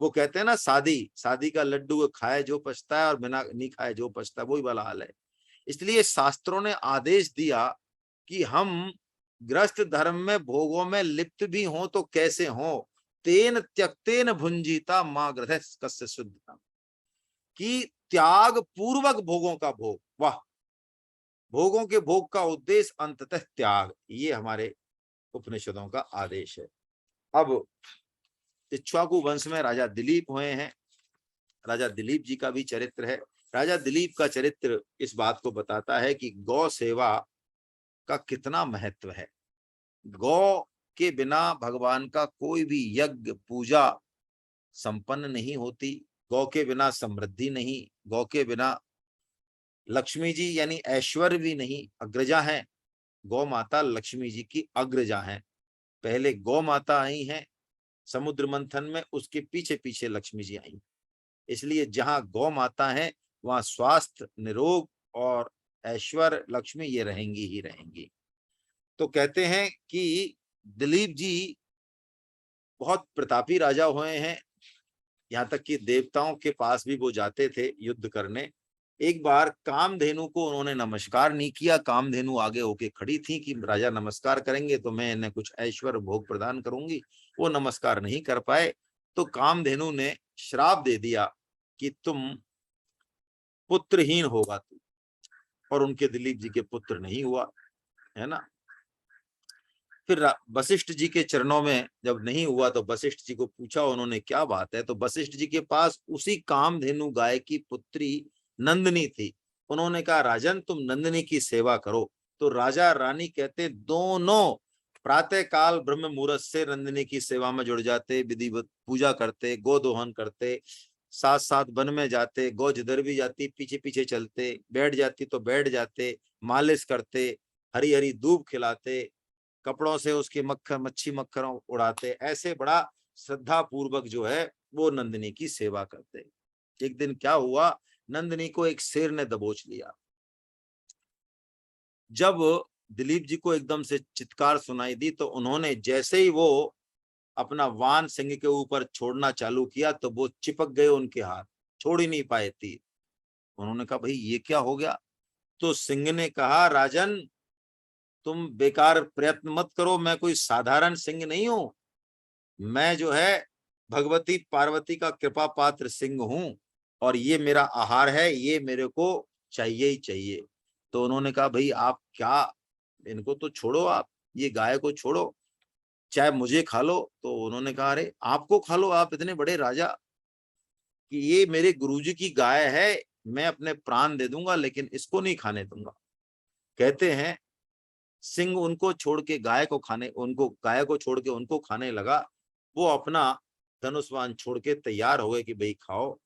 वो कहते हैं ना, शादी का लड्डू खाए जो पछता है और बिना नहीं खाए जो पछता है, वही वाला हाल है। इसलिए शास्त्रों ने आदेश दिया कि हम ग्रस्त धर्म में भोगों में लिप्त भी हों तो कैसे हों। तेन त्यक्तेन भुंजीता मां ग्रह कस्य शुद्ध, कि त्याग पूर्वक भोगों का भोग। वाह, भोगों के भोग का उद्देश्य अंततः त्याग, ये हमारे उपनिषदों का आदेश है। अब इक्ष्वाकु वंश में राजा दिलीप हुए हैं। राजा दिलीप जी का भी चरित्र है। राजा दिलीप का चरित्र इस बात को बताता है कि गौ सेवा का कितना महत्व है। गौ के बिना भगवान का कोई भी यज्ञ पूजा संपन्न नहीं होती। गौ के बिना समृद्धि नहीं, गौ के बिना लक्ष्मी जी यानी ऐश्वर्य भी नहीं। अग्रजा है गौ माता, लक्ष्मी जी की अग्रजा है। पहले गौ माता आई हैं समुद्र मंथन में, उसके पीछे पीछे लक्ष्मी जी आई। इसलिए जहां गौ माता है वहां स्वास्थ्य, निरोग और ऐश्वर्य, लक्ष्मी ये रहेंगी ही रहेंगी। तो कहते हैं कि दिलीप जी बहुत प्रतापी राजा हुए हैं। यहाँ तक कि देवताओं के पास भी वो जाते थे युद्ध करने। एक बार कामधेनु को उन्होंने नमस्कार नहीं किया। कामधेनु आगे होके खड़ी थी कि राजा नमस्कार करेंगे तो मैं इन्हें कुछ ऐश्वर्य भोग प्रदान करूंगी। वो नमस्कार नहीं कर पाए, तो कामधेनु ने श्राप दे दिया कि तुम पुत्रहीन होगा तू। और उनके दिलीप जी के पुत्र नहीं हुआ, है ना। फिर वशिष्ठ जी के चरणों में जब नहीं हुआ तो वशिष्ठ जी को पूछा उन्होंने, क्या बात है। तो वशिष्ठ जी के पास उसी कामधेनु गाय की पुत्री नंदिनी थी। उन्होंने कहा, राजन तुम नंदिनी की सेवा करो। तो राजा रानी कहते दोनों प्रातः काल ब्रह्म मुहूर्त से नंदिनी की सेवा में जुड़ जाते, विधिवत पूजा करते, गोदोहन करते, साथ साथ वन में जाते, गौ जिधर भी जाती पीछे पीछे चलते, बैठ जाती तो बैठ जाते, मालिश करते, हरी हरी दूब खिलाते, कपड़ों से उसके मच्छी मक्खर उड़ाते। ऐसे बड़ा श्रद्धा पूर्वक जो है वो नंदिनी की सेवा करते। एक दिन क्या हुआ, नंदिनी को एक शेर ने दबोच लिया। जब दिलीप जी को एकदम से चित्कार सुनाई दी तो उन्होंने जैसे ही वो अपना वान सिंह के ऊपर छोड़ना चालू किया तो वो चिपक गए उनके हाथ, छोड़ ही नहीं पाए तीर। उन्होंने कहा, भाई ये क्या हो गया। तो सिंह ने कहा, राजन तुम बेकार प्रयत्न मत करो, मैं कोई साधारण सिंह नहीं हूं। मैं जो है भगवती पार्वती का कृपा पात्र सिंह हूं और ये मेरा आहार है, ये मेरे को चाहिए ही चाहिए। तो उन्होंने कहा भाई आप क्या, इनको तो छोड़ो, आप ये गाय को छोड़ो, चाहे मुझे खा लो। तो उन्होंने कहा अरे आपको खा लो, आप इतने बड़े राजा, कि ये मेरे गुरुजी की गाय है, मैं अपने प्राण दे दूंगा लेकिन इसको नहीं खाने दूंगा। कहते हैं सिंह उनको छोड़ के गाय को खाने, उनको गाय को छोड़ के उनको खाने लगा। वो अपना धनुष्वान छोड़ के तैयार हो गए कि भाई खाओ।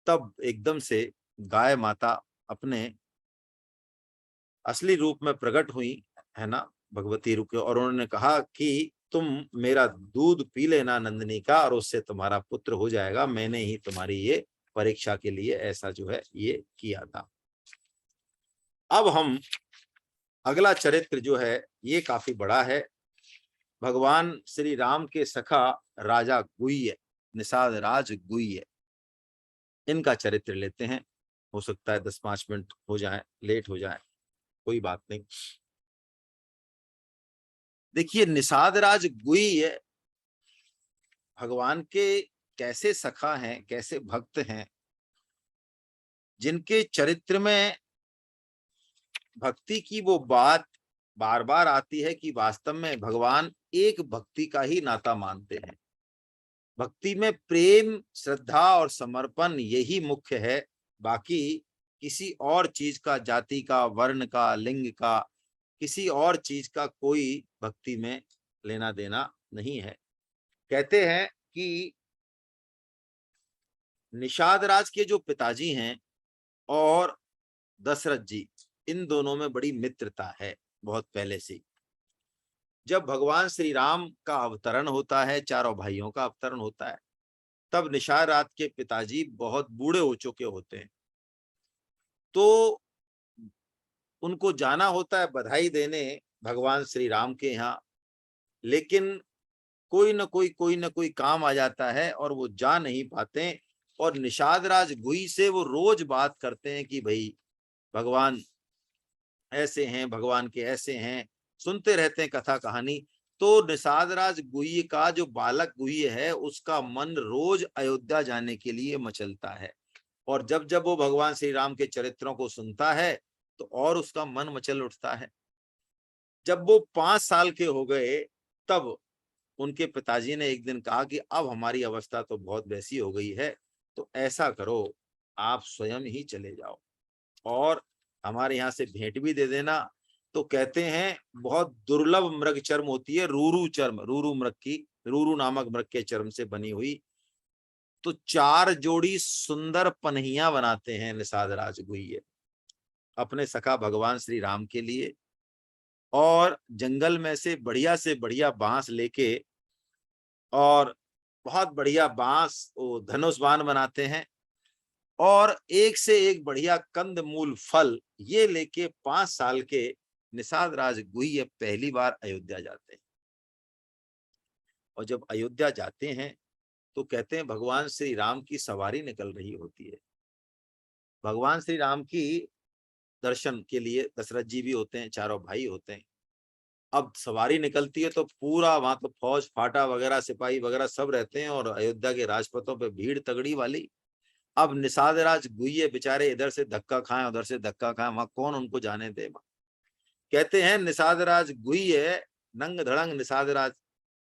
तब एकदम से गाय माता अपने असली रूप में प्रकट हुई, है ना, भगवती रूप के, और उन्होंने कहा कि तुम मेरा दूध पी लेना नंदिनी का और उससे तुम्हारा पुत्र हो जाएगा, मैंने ही तुम्हारी ये परीक्षा के लिए ऐसा जो है ये किया था। अब हम अगला चरित्र जो है ये काफी बड़ा है। भगवान श्री राम के सखा राजा गुह्य, निषाद राज गुह्य, इनका चरित्र लेते हैं। हो सकता है 10-5 मिनट हो जाए, लेट हो जाए, कोई बात नहीं। देखिए निषाद राज गुह्य भगवान के कैसे सखा हैं, कैसे भक्त हैं, जिनके चरित्र में भक्ति की वो बात बार बार आती है कि वास्तव में भगवान एक भक्ति का ही नाता मानते हैं। भक्ति में प्रेम, श्रद्धा और समर्पण यही मुख्य है, बाकी किसी और चीज का, जाति का, वर्ण का, लिंग का, किसी और चीज का कोई भक्ति में लेना देना नहीं है। कहते हैं कि निषाद राज के जो पिताजी हैं और दशरथ जी, इन दोनों में बड़ी मित्रता है बहुत पहले से। जब भगवान श्री राम का अवतरण होता है, चारों भाइयों का अवतरण होता है, तब निषाद राज के पिताजी बहुत बूढ़े हो चुके होते हैं। तो उनको जाना होता है बधाई देने भगवान श्री राम के यहाँ, लेकिन कोई न कोई काम आ जाता है और वो जा नहीं पाते। और निषाद राज गुई से वो रोज बात करते हैं कि भाई भगवान ऐसे हैं, भगवान के ऐसे हैं, सुनते रहते हैं कथा कहानी। तो निषाद राज गुह्य का जो बालक गुह्य है, उसका मन रोज अयोध्या जाने के लिए मचलता है। और जब जब वो भगवान श्री राम के चरित्रों को सुनता है तो और उसका मन मचल उठता है। जब वो 5 साल के हो गए, तब उनके पिताजी ने एक दिन कहा कि अब हमारी अवस्था तो बहुत वैसी हो गई है, तो ऐसा करो आप स्वयं ही चले जाओ और हमारे यहाँ से भेंट भी दे देना। तो कहते हैं बहुत दुर्लभ मृग चर्म होती है, रूरू चर्म, रूरू मृग की, रूरू नामक मृग के चर्म से बनी हुई, तो 4 जोड़ी सुंदर पनहिया बनाते हैं निषाद राज गुह्य अपने सखा भगवान श्री राम के लिए। और जंगल में से बढ़िया बांस लेके और बहुत बढ़िया बांस वो धनुष बाण बनाते हैं और एक से एक बढ़िया कंद मूल फल ये लेके 5 साल के निषाद राज गुह्य पहली बार अयोध्या जाते हैं। और जब अयोध्या जाते हैं तो कहते हैं भगवान श्री राम की सवारी निकल रही होती है। भगवान श्री राम की दर्शन के लिए दशरथ जी भी होते हैं, चारों भाई होते हैं। अब सवारी निकलती है तो पूरा वहां तो फौज फाटा वगैरह, सिपाही वगैरह सब रहते हैं और अयोध्या के राजपथों पे भीड़ तगड़ी वाली। अब निषाद राज गुह्य बेचारे इधर से धक्का खाएं उधर से धक्का खाएं, वहां कौन उनको जाने दे। कहते हैं निषाद राज गुह्य नंग धड़ंग निषाद राज,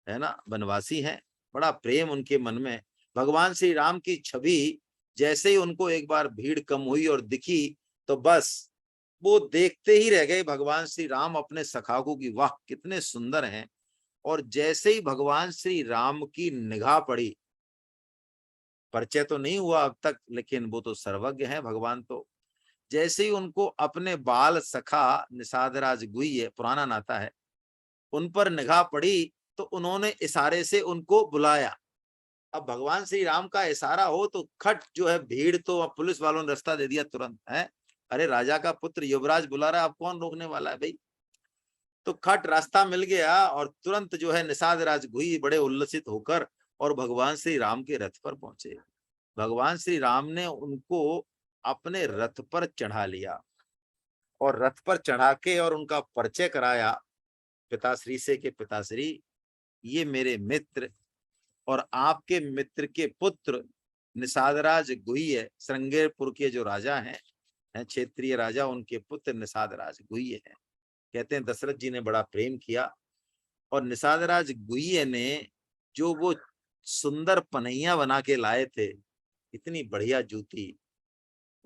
है ना, वनवासी हैं, बड़ा प्रेम उनके मन में। भगवान श्री राम की छवि जैसे ही उनको एक बार भीड़ कम हुई और दिखी, तो बस वो देखते ही रह गए भगवान श्री राम अपने सखा को कि वाह कितने सुंदर हैं। और जैसे ही भगवान श्री राम की निगाह पड़ी, परिचय तो नहीं हुआ अब तक लेकिन वो तो सर्वज्ञ हैं भगवान, तो जैसे ही उनको अपने बाल सखा निषाद राज गुह्य, पुराना नाता है, उन पर निगाह पड़ी तो उन्होंने इशारे से उनको बुलाया। अब भगवान श्री राम का इशारा हो तो खट जो है भीड़, तो अब पुलिस वालों ने रास्ता दे दिया तुरंत है, अरे राजा का पुत्र युवराज बुला रहा है, अब कौन रोकने वाला है भाई। तो खट रास्ता मिल गया और तुरंत जो है निषाद राज गुह्य बड़े उल्लसित होकर और भगवान श्री राम के रथ पर पहुंचे। भगवान श्री राम ने उनको अपने रथ पर चढ़ा लिया और रथ पर चढ़ा के और उनका परिचय कराया पिताश्री से कि पिताश्री ये मेरे मित्र और आपके मित्र के पुत्र निषादराज गुह्य, श्रृंगेरपुर के जो राजा हैं क्षेत्रीय राजा, उनके पुत्र निषादराज गुह्य हैं। कहते हैं दशरथ जी ने बड़ा प्रेम किया और निषादराज गुह्य ने जो वो सुंदर पनैया बना के लाए थे, इतनी बढ़िया जूती,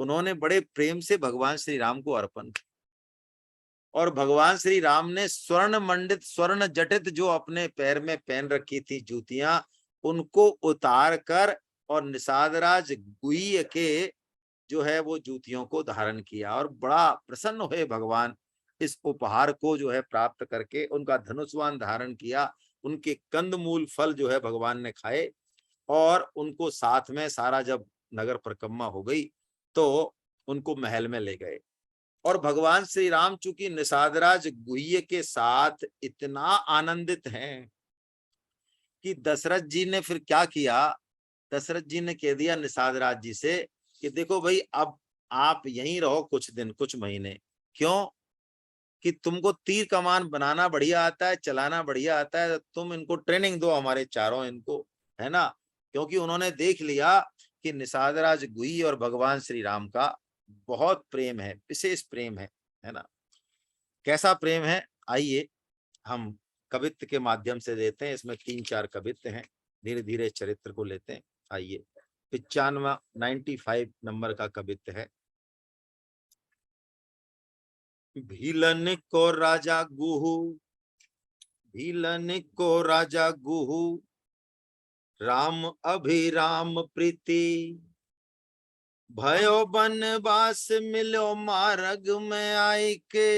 उन्होंने बड़े प्रेम से भगवान श्री राम को अर्पण की। और भगवान श्री राम ने स्वर्ण मंडित, स्वर्ण जटित जो अपने पैर में पहन रखी थी जूतियां, उनको उतार कर और निषादराज गुह्य के जो है वो जूतियों को धारण किया और बड़ा प्रसन्न हुए भगवान इस उपहार को जो है प्राप्त करके। उनका धनुष्वान धारण किया, उनके कंदमूल फल जो है भगवान ने खाए और उनको साथ में, सारा जब नगर परिक्रमा हो गई तो उनको महल में ले गए। और भगवान श्री राम चूंकि निषादराज गुह्य के साथ इतना आनंदित हैं कि दशरथ जी ने फिर क्या किया, दशरथ जी ने कह दिया निषादराज जी से कि देखो भाई, अब आप यहीं रहो कुछ दिन, कुछ महीने। क्यों? कि तुमको तीर कमान बनाना बढ़िया आता है, चलाना बढ़िया आता है, तो तुम इनको ट्रेनिंग दो, हमारे चारों इनको, है ना। क्योंकि उन्होंने देख लिया कि निषादराज गुह्य और भगवान श्री राम का बहुत प्रेम है, विशेष प्रेम है ना। कैसा प्रेम है, आइए हम कवित्त के माध्यम से देते हैं। इसमें 3-4 कवित्त हैं, धीरे धीरे चरित्र को लेते हैं। आइए 95 नंबर का कवित्त है। भीलन को राजा गुहू, भीलन को राजा गुहू, राम अभिराम प्रीति, भयो बनवास मिलो मार्ग में आई के।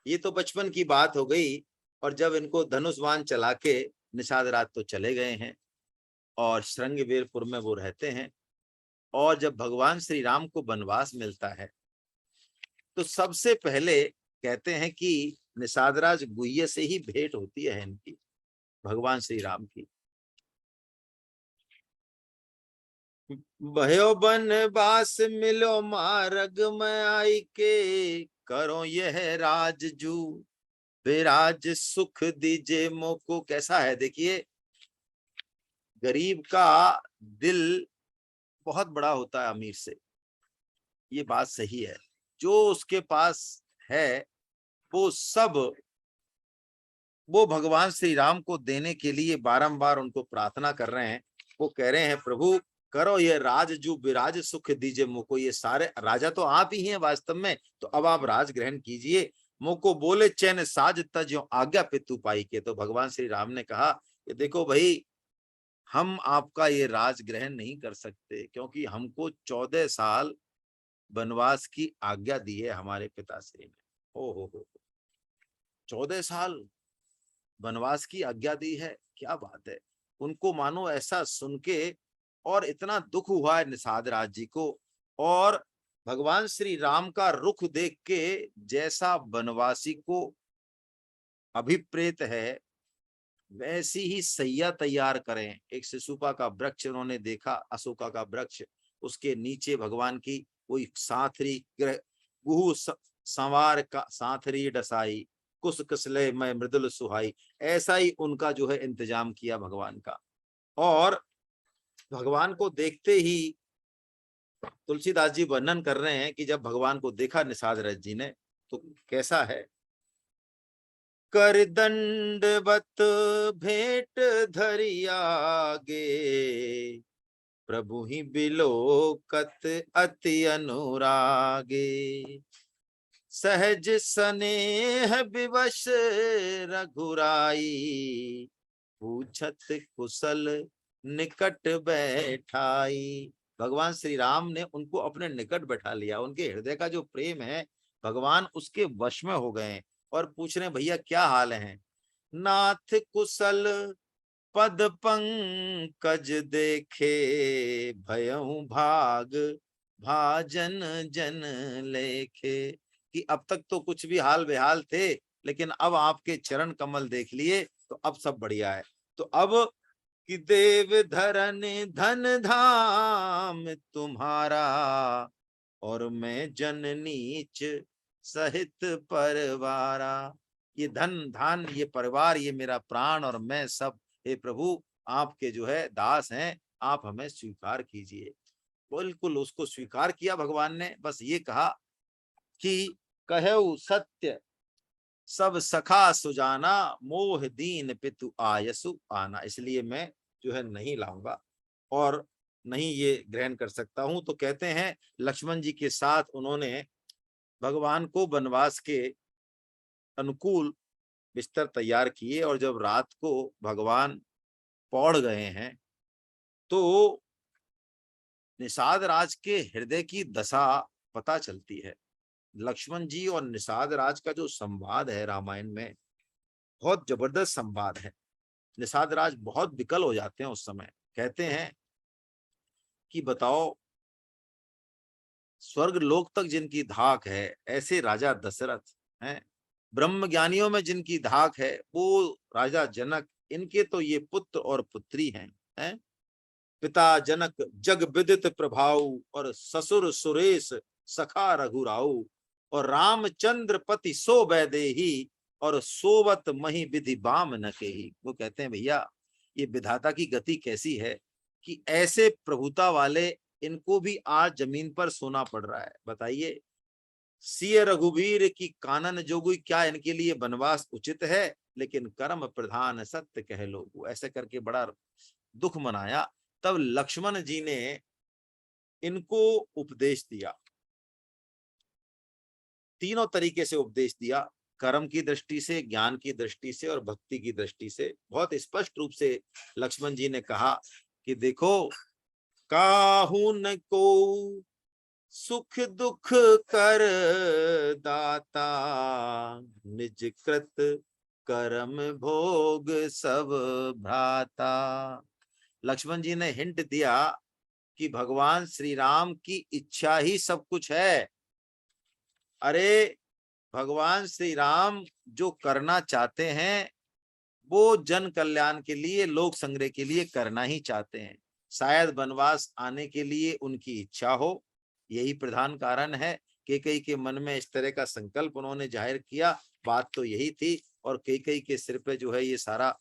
ये तो बचपन की बात हो गई। और जब इनको धनुष्वान चला के निषादराज तो चले गए हैं और श्रृंगवेरपुर में वो रहते हैं। और जब भगवान श्री राम को वनवास मिलता है तो सबसे पहले कहते हैं कि निषादराज गुह्य से ही भेंट होती है इनकी, भगवान श्री राम की। भयो बनवास मिलो मार्ग में आई के, करो यह राजजू विराज सुख दीजे मोको। कैसा है देखिए, गरीब का दिल बहुत बड़ा होता है अमीर से, ये बात सही है। जो उसके पास है वो सब वो भगवान श्री राम को देने के लिए बारंबार उनको प्रार्थना कर रहे हैं। वो कह रहे हैं प्रभु करो ये राज जो विराज सुख दीजिए मुको। ये सारे राजा तो आप ही हैं वास्तव में, तो अब आप राज ग्रहण कीजिए। मुको बोले चैन साज तज्यो आज्ञा पे तू पाई के। तो भगवान श्री राम ने कहा कि देखो भाई, हम आपका ये राज ग्रहण नहीं कर सकते, क्योंकि हमको 14 साल वनवास की आज्ञा दी है हमारे पिताश्री ने। हो 14 साल वनवास की आज्ञा दी है, क्या बात है। उनको मानो ऐसा सुन के और इतना दुख हुआ है निषाद राज जी को। और भगवान श्री राम का रुख देख के जैसा वनवासी को अभिप्रेत है वैसी ही सैया तैयार करें। एक शिशुपा का वृक्ष उन्होंने देखा, अशोका का वृक्ष, उसके नीचे भगवान की कोई साथरी गुहू संवार का साथरी डसाई, कुश कसले में मृदुल सुहाई। ऐसा ही उनका जो है इंतजाम किया भगवान का। और भगवान को देखते ही तुलसीदास जी वर्णन कर रहे हैं कि जब भगवान को देखा निषाद राज जी ने तो कैसा है। कर दंडवत भेंट धरियागे, प्रभु ही बिलोकत अति अनुरागे। सहज स्नेह विवश रघुराई, पूछत कुशल निकट बैठाई। भगवान श्री राम ने उनको अपने निकट बैठा लिया। उनके हृदय का जो प्रेम है भगवान उसके वश में हो गए और पूछ रहे भैया क्या हाल है। नाथ कुशल पद पंकज देखे, भयउ भाग भाजन जन लेखे। कि अब तक तो कुछ भी हाल बेहाल थे, लेकिन अब आपके चरण कमल देख लिए तो अब सब बढ़िया है। तो अब कि देव धरन धन धाम तुम्हारा, और मैं जन नीच सहित परिवारा। ये धन धान, ये परिवार, ये मेरा प्राण और मैं सब, हे प्रभु आपके जो है दास हैं, आप हमें स्वीकार कीजिए। बिल्कुल उसको स्वीकार किया भगवान ने, बस ये कहा कि कहऊ सत्य सब सखा सुजाना, मोह दीन पितु आयसु आना। इसलिए मैं जो है नहीं लाऊंगा और नहीं ये ग्रहण कर सकता हूं। तो कहते हैं लक्ष्मण जी के साथ उन्होंने भगवान को वनवास के अनुकूल बिस्तर तैयार किए, और जब रात को भगवान पौड़ गए हैं तो निषाद राज के हृदय की दशा पता चलती है। लक्ष्मण जी और निषाद राज का जो संवाद है रामायण में, बहुत जबरदस्त संवाद है। निषाद राज बहुत विकल हो जाते हैं उस समय। कहते हैं कि बताओ, स्वर्ग लोक तक जिनकी धाक है ऐसे राजा दशरथ हैं, ब्रह्म ज्ञानियों में जिनकी धाक है वो राजा जनक, इनके तो ये पुत्र और पुत्री हैं। पिता जनक जग विदित प्रभाव, और ससुर सुरेश सखा रघुराऊ, और रामचंद्र पति सो वैदेही, और सोवत मही विधि बाम न केही। वो कहते हैं भैया ये विधाता की गति कैसी है कि ऐसे प्रभुता वाले इनको भी आज जमीन पर सोना पड़ रहा है। बताइए, सिय रघुवीर की कानन जोगुई, क्या इनके लिए वनवास उचित है? लेकिन कर्म प्रधान सत्य कह लो, ऐसे करके बड़ा दुख मनाया। तब लक्ष्मण जी ने इनको उपदेश दिया, तीनों तरीके से उपदेश दिया, कर्म की दृष्टि से, ज्ञान की दृष्टि से और भक्ति की दृष्टि से। बहुत स्पष्ट रूप से लक्ष्मण जी ने कहा कि देखो, काहू न को सुख दुख कर दाता, निज कृत कर्म भोग सब भ्राता। लक्ष्मण जी ने हिंट दिया कि भगवान श्री राम की इच्छा ही सब कुछ है। अरे भगवान श्री राम जो करना चाहते हैं वो जन कल्याण के लिए, लोक संग्रह के लिए करना ही चाहते हैं। शायद वनवास आने के लिए उनकी इच्छा हो, यही प्रधान कारण है। कैकेयी के मन में इस तरह का संकल्प उन्होंने जाहिर किया, बात तो यही थी। और कैकेयी के सिर पे जो है ये सारा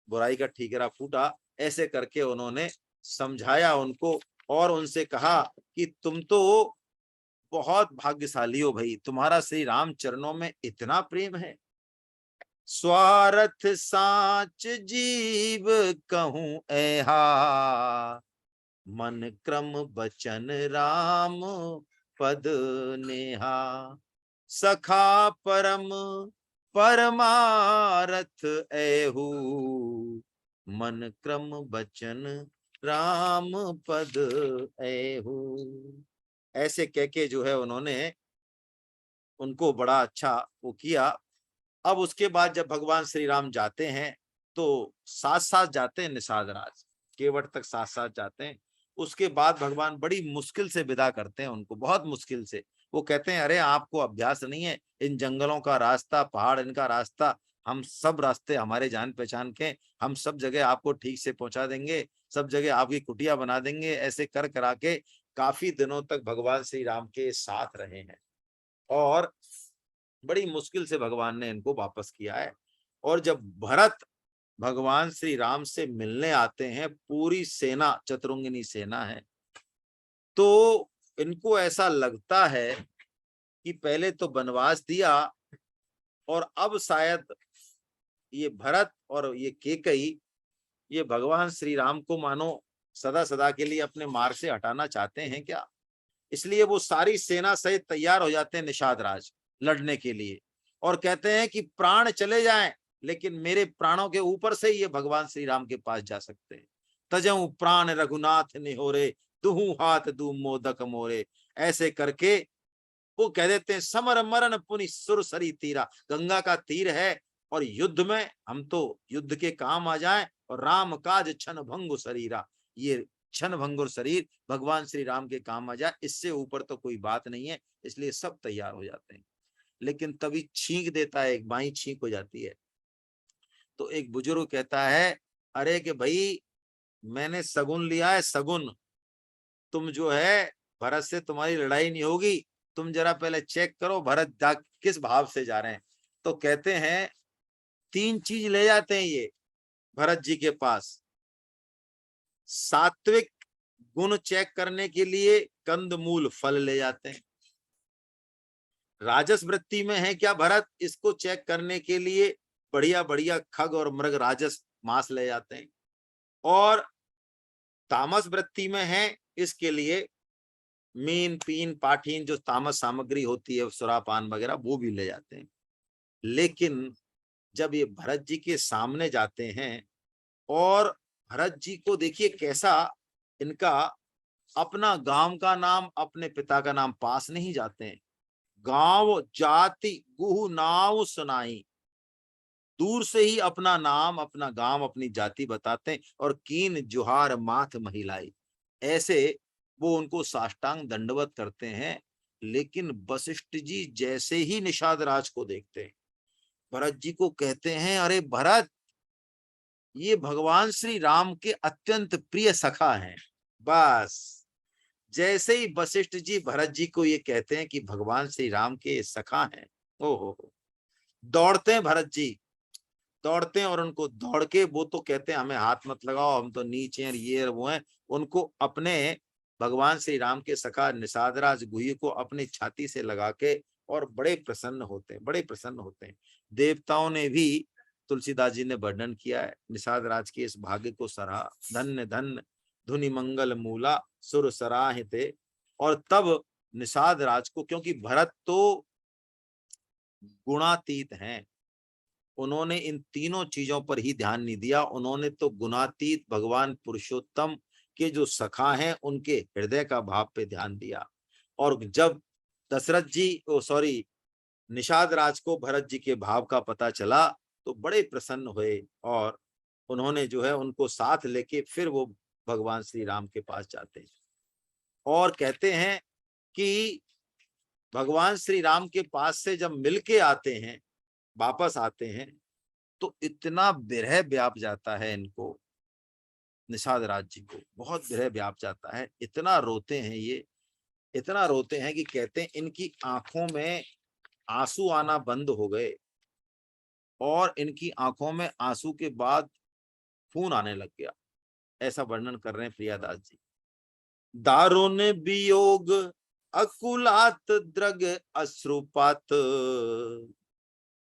बुराई का ठीकरा फूटा। ऐसे करके उन्होंने समझाया उनको और उनसे कहा कि तुम तो बहुत भाग्यशाली हो भाई, तुम्हारा श्री राम चरणों में इतना प्रेम है। स्वार्थ साच जीव कहूं ऐहा, मन क्रम बचन राम पद नेहा। सखा परम परमारथ ऐहू, मन क्रम बचन राम पद ऐहू। ऐसे कह के जो है उन्होंने उनको बड़ा अच्छा वो किया। अब उसके बाद जब भगवान श्री राम जाते हैं तो साथ साथ जाते हैं, निषाद राज केवट तक साथ साथ जाते हैं। उसके बाद भगवान बड़ी मुश्किल से विदा करते हैं उनको, बहुत मुश्किल से। वो कहते हैं अरे आपको अभ्यास नहीं है इन जंगलों का रास्ता, पहाड़ इनका रास्ता, हम सब रास्ते हमारे जान पहचान के, हम सब जगह आपको ठीक से पहुंचा देंगे, सब जगह आपकी कुटिया बना देंगे। ऐसे कर करा के काफी दिनों तक भगवान श्री राम के साथ रहे हैं और बड़ी मुश्किल से भगवान ने इनको वापस किया है। और जब भरत भगवान श्री राम से मिलने आते हैं, पूरी सेना, चतुरंगिनी सेना है, तो इनको ऐसा लगता है कि पहले तो वनवास दिया और अब शायद ये भरत और ये कैकेयी ये भगवान श्री राम को मानो सदा सदा के लिए अपने मार्ग से हटाना चाहते हैं क्या। इसलिए वो सारी सेना सहित तैयार हो जाते हैं निषाद राज लड़ने के लिए और कहते हैं कि प्राण चले जाएं लेकिन मेरे प्राणों के ऊपर से ये भगवान श्री राम के पास जा सकते हैं। तजऊ प्राण रघुनाथ निहोरे, दुहू हाथ दू मोदक मोरे। ऐसे करके वो कह देते हैं समर मरण पुनि सुरसरी तीरा, गंगा का तीर है और युद्ध में हम तो युद्ध के काम आ जाएं और राम काज क्षण भंगु शरीरा, ये क्षण भंगुर शरीर भगवान श्री राम के काम आ जाए, इससे ऊपर तो कोई बात नहीं है। इसलिए सब तैयार हो जाते हैं। लेकिन तभी छींक देता है, एक बाई छींक हो जाती है। तो एक बुजुर्ग कहता है अरे कि भाई मैंने सगुन लिया है, सगुन, तुम जो है भरत से तुम्हारी लड़ाई नहीं होगी, तुम जरा पहले चेक करो भरत किस भाव से जा रहे हैं। तो कहते हैं तीन चीज ले जाते हैं ये भरत जी के पास। सात्विक गुण चेक करने के लिए कंदमूल फल ले जाते हैं। राजस वृत्ति में है क्या भरत, इसको चेक करने के लिए बढ़िया बढ़िया खग और मृग राजस मांस ले जाते हैं। और तामस वृत्ति में है, इसके लिए मीन पीन पाठीन जो तामस सामग्री होती है, सुरापान वगैरह, वो भी ले जाते हैं। लेकिन जब ये भरत जी के सामने जाते हैं और भरत जी को देखिए कैसा, इनका अपना गांव का नाम, अपने पिता का नाम पास नहीं जाते हैं। गांव जाति गुहु नाव सुनाई, दूर से ही अपना नाम, अपना गांव, अपनी जाति बताते हैं। और कीन जुहार माथ महिलाई, ऐसे वो उनको साष्टांग दंडवत करते हैं। लेकिन वशिष्ठ जी जैसे ही निषाद राज को देखते हैं, भरत जी को कहते हैं, अरे भरत, ये भगवान श्री राम के अत्यंत प्रिय सखा हैं। बस जैसे ही वशिष्ठ जी भरत जी को ये कहते हैं कि भगवान श्री राम के सखा हैं, ओहो, दौड़ते हैं भरत जी, दौड़ते हैं। और उनको दौड़ के, वो तो कहते हैं हमें हाथ मत लगाओ, हम तो नीचे हैं, ये वो हैं। उनको अपने भगवान श्री राम के सखा निषादराज गुह्य को अपनी छाती से लगा के और बड़े प्रसन्न होते हैं, बड़े प्रसन्न होते हैं। देवताओं ने भी, तुलसीदास जी ने वर्णन किया है, निषाद राज के इस भाग्य को सराहा। धन्य धन्य धुनि मंगल मूला सुर सराहिते। और तब निषाद राज को, क्योंकि भरत तो गुणातीत हैं, उन्होंने इन तीनों चीजों पर ही ध्यान नहीं दिया। उन्होंने तो गुणातीत भगवान पुरुषोत्तम के जो सखा हैं उनके हृदय का भाव पे ध्यान दिया। और जब दशरथ जी, सॉरी, निषाद राज को भरत जी के भाव का पता चला तो बड़े प्रसन्न हुए। और उन्होंने जो है उनको साथ लेके फिर वो भगवान श्री राम के पास जाते हैं और कहते हैं कि भगवान श्री राम के पास से जब मिलके आते हैं, वापस आते हैं, तो इतना विरह व्याप जाता है इनको, निषाद राज जी को बहुत विरह व्याप जाता है। इतना रोते हैं ये, इतना रोते हैं कि कहते हैं इनकी आंखों में आंसू आना बंद हो गए। और इनकी आंखों में आंसू के बाद खून आने लग गया, ऐसा वर्णन कर रहे हैं प्रियादास जी। दारुण वियोग अकुलात द्रग अश्रुपात,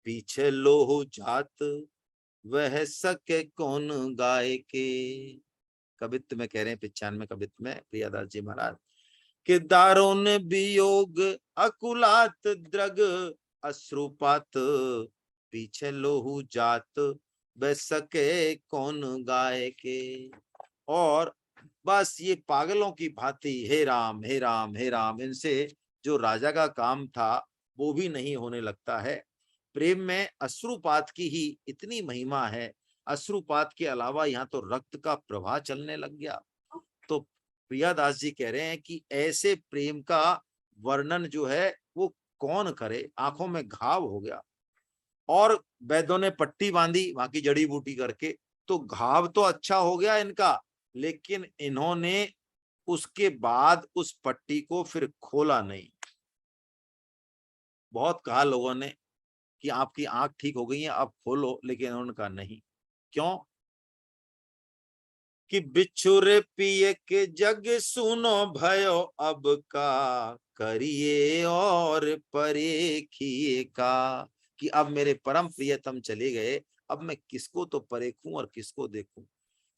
पीछे लोह जात वह सके कौन गाय के। कवित्त में कह रहे हैं 95 कवित्त में प्रियादास जी महाराज कि दारुण वियोग अकुलात द्रग अश्रुपात, पीछे लोहू जात वह सके कौन गाय के। और बस ये पागलों की भांति हे राम हे राम हे राम, इनसे जो राजा का काम था वो भी नहीं होने लगता है। प्रेम में अश्रुपात की ही इतनी महिमा है, अश्रुपात के अलावा यहाँ तो रक्त का प्रवाह चलने लग गया। तो प्रियादास जी कह रहे हैं कि ऐसे प्रेम का वर्णन जो है वो कौन करे, आंखों में घाव हो गया। और वैद्यों ने पट्टी बांधी वहां की जड़ी बूटी करके, तो घाव तो अच्छा हो गया इनका, लेकिन इन्होंने उसके बाद उस पट्टी को फिर खोला नहीं। बहुत कहा लोगों ने कि आपकी आंख ठीक हो गई है, अब खोलो, लेकिन उन्होंने कहा नहीं। क्यों? कि बिच्छुर पिए के जग सुनो भयो अब का, करिए और परेखिए का। कि अब मेरे परम प्रियतम चले गए, अब मैं किसको तो परेखूं और किसको देखूं।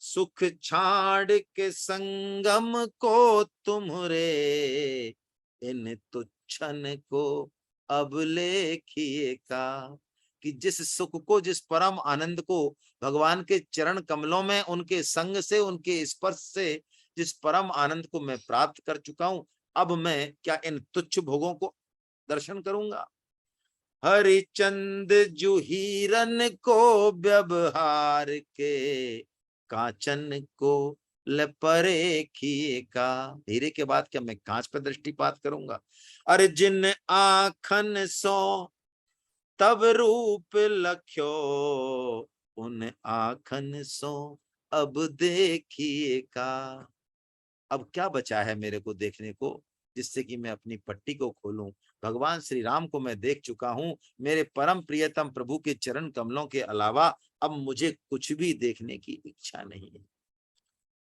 सुख छाड़ के संगम को तुम्हरे, इन तुच्छन को अब लेखिए का। कि जिस सुख को, जिस परम आनंद को भगवान के चरण कमलों में उनके संग से, उनके स्पर्श से जिस परम आनंद को मैं प्राप्त कर चुका हूं, अब मैं क्या इन तुच्छ भोगों को दर्शन करूंगा। हरिचंद जुहीरन को व्यवहार के, कांचन को लपरे किए का। हीरे के बाद क्या मैं कांच पर दृष्टिपात करूंगा। अरे जिन आखन सो तब रूप लख्यो, उन आखन सो अब देखिए का। अब क्या बचा है मेरे को देखने को, जिससे कि मैं अपनी पट्टी को खोलूं। भगवान श्री राम को मैं देख चुका हूं, मेरे परम प्रियतम प्रभु के चरण कमलों के अलावा अब मुझे कुछ भी देखने की इच्छा नहीं है।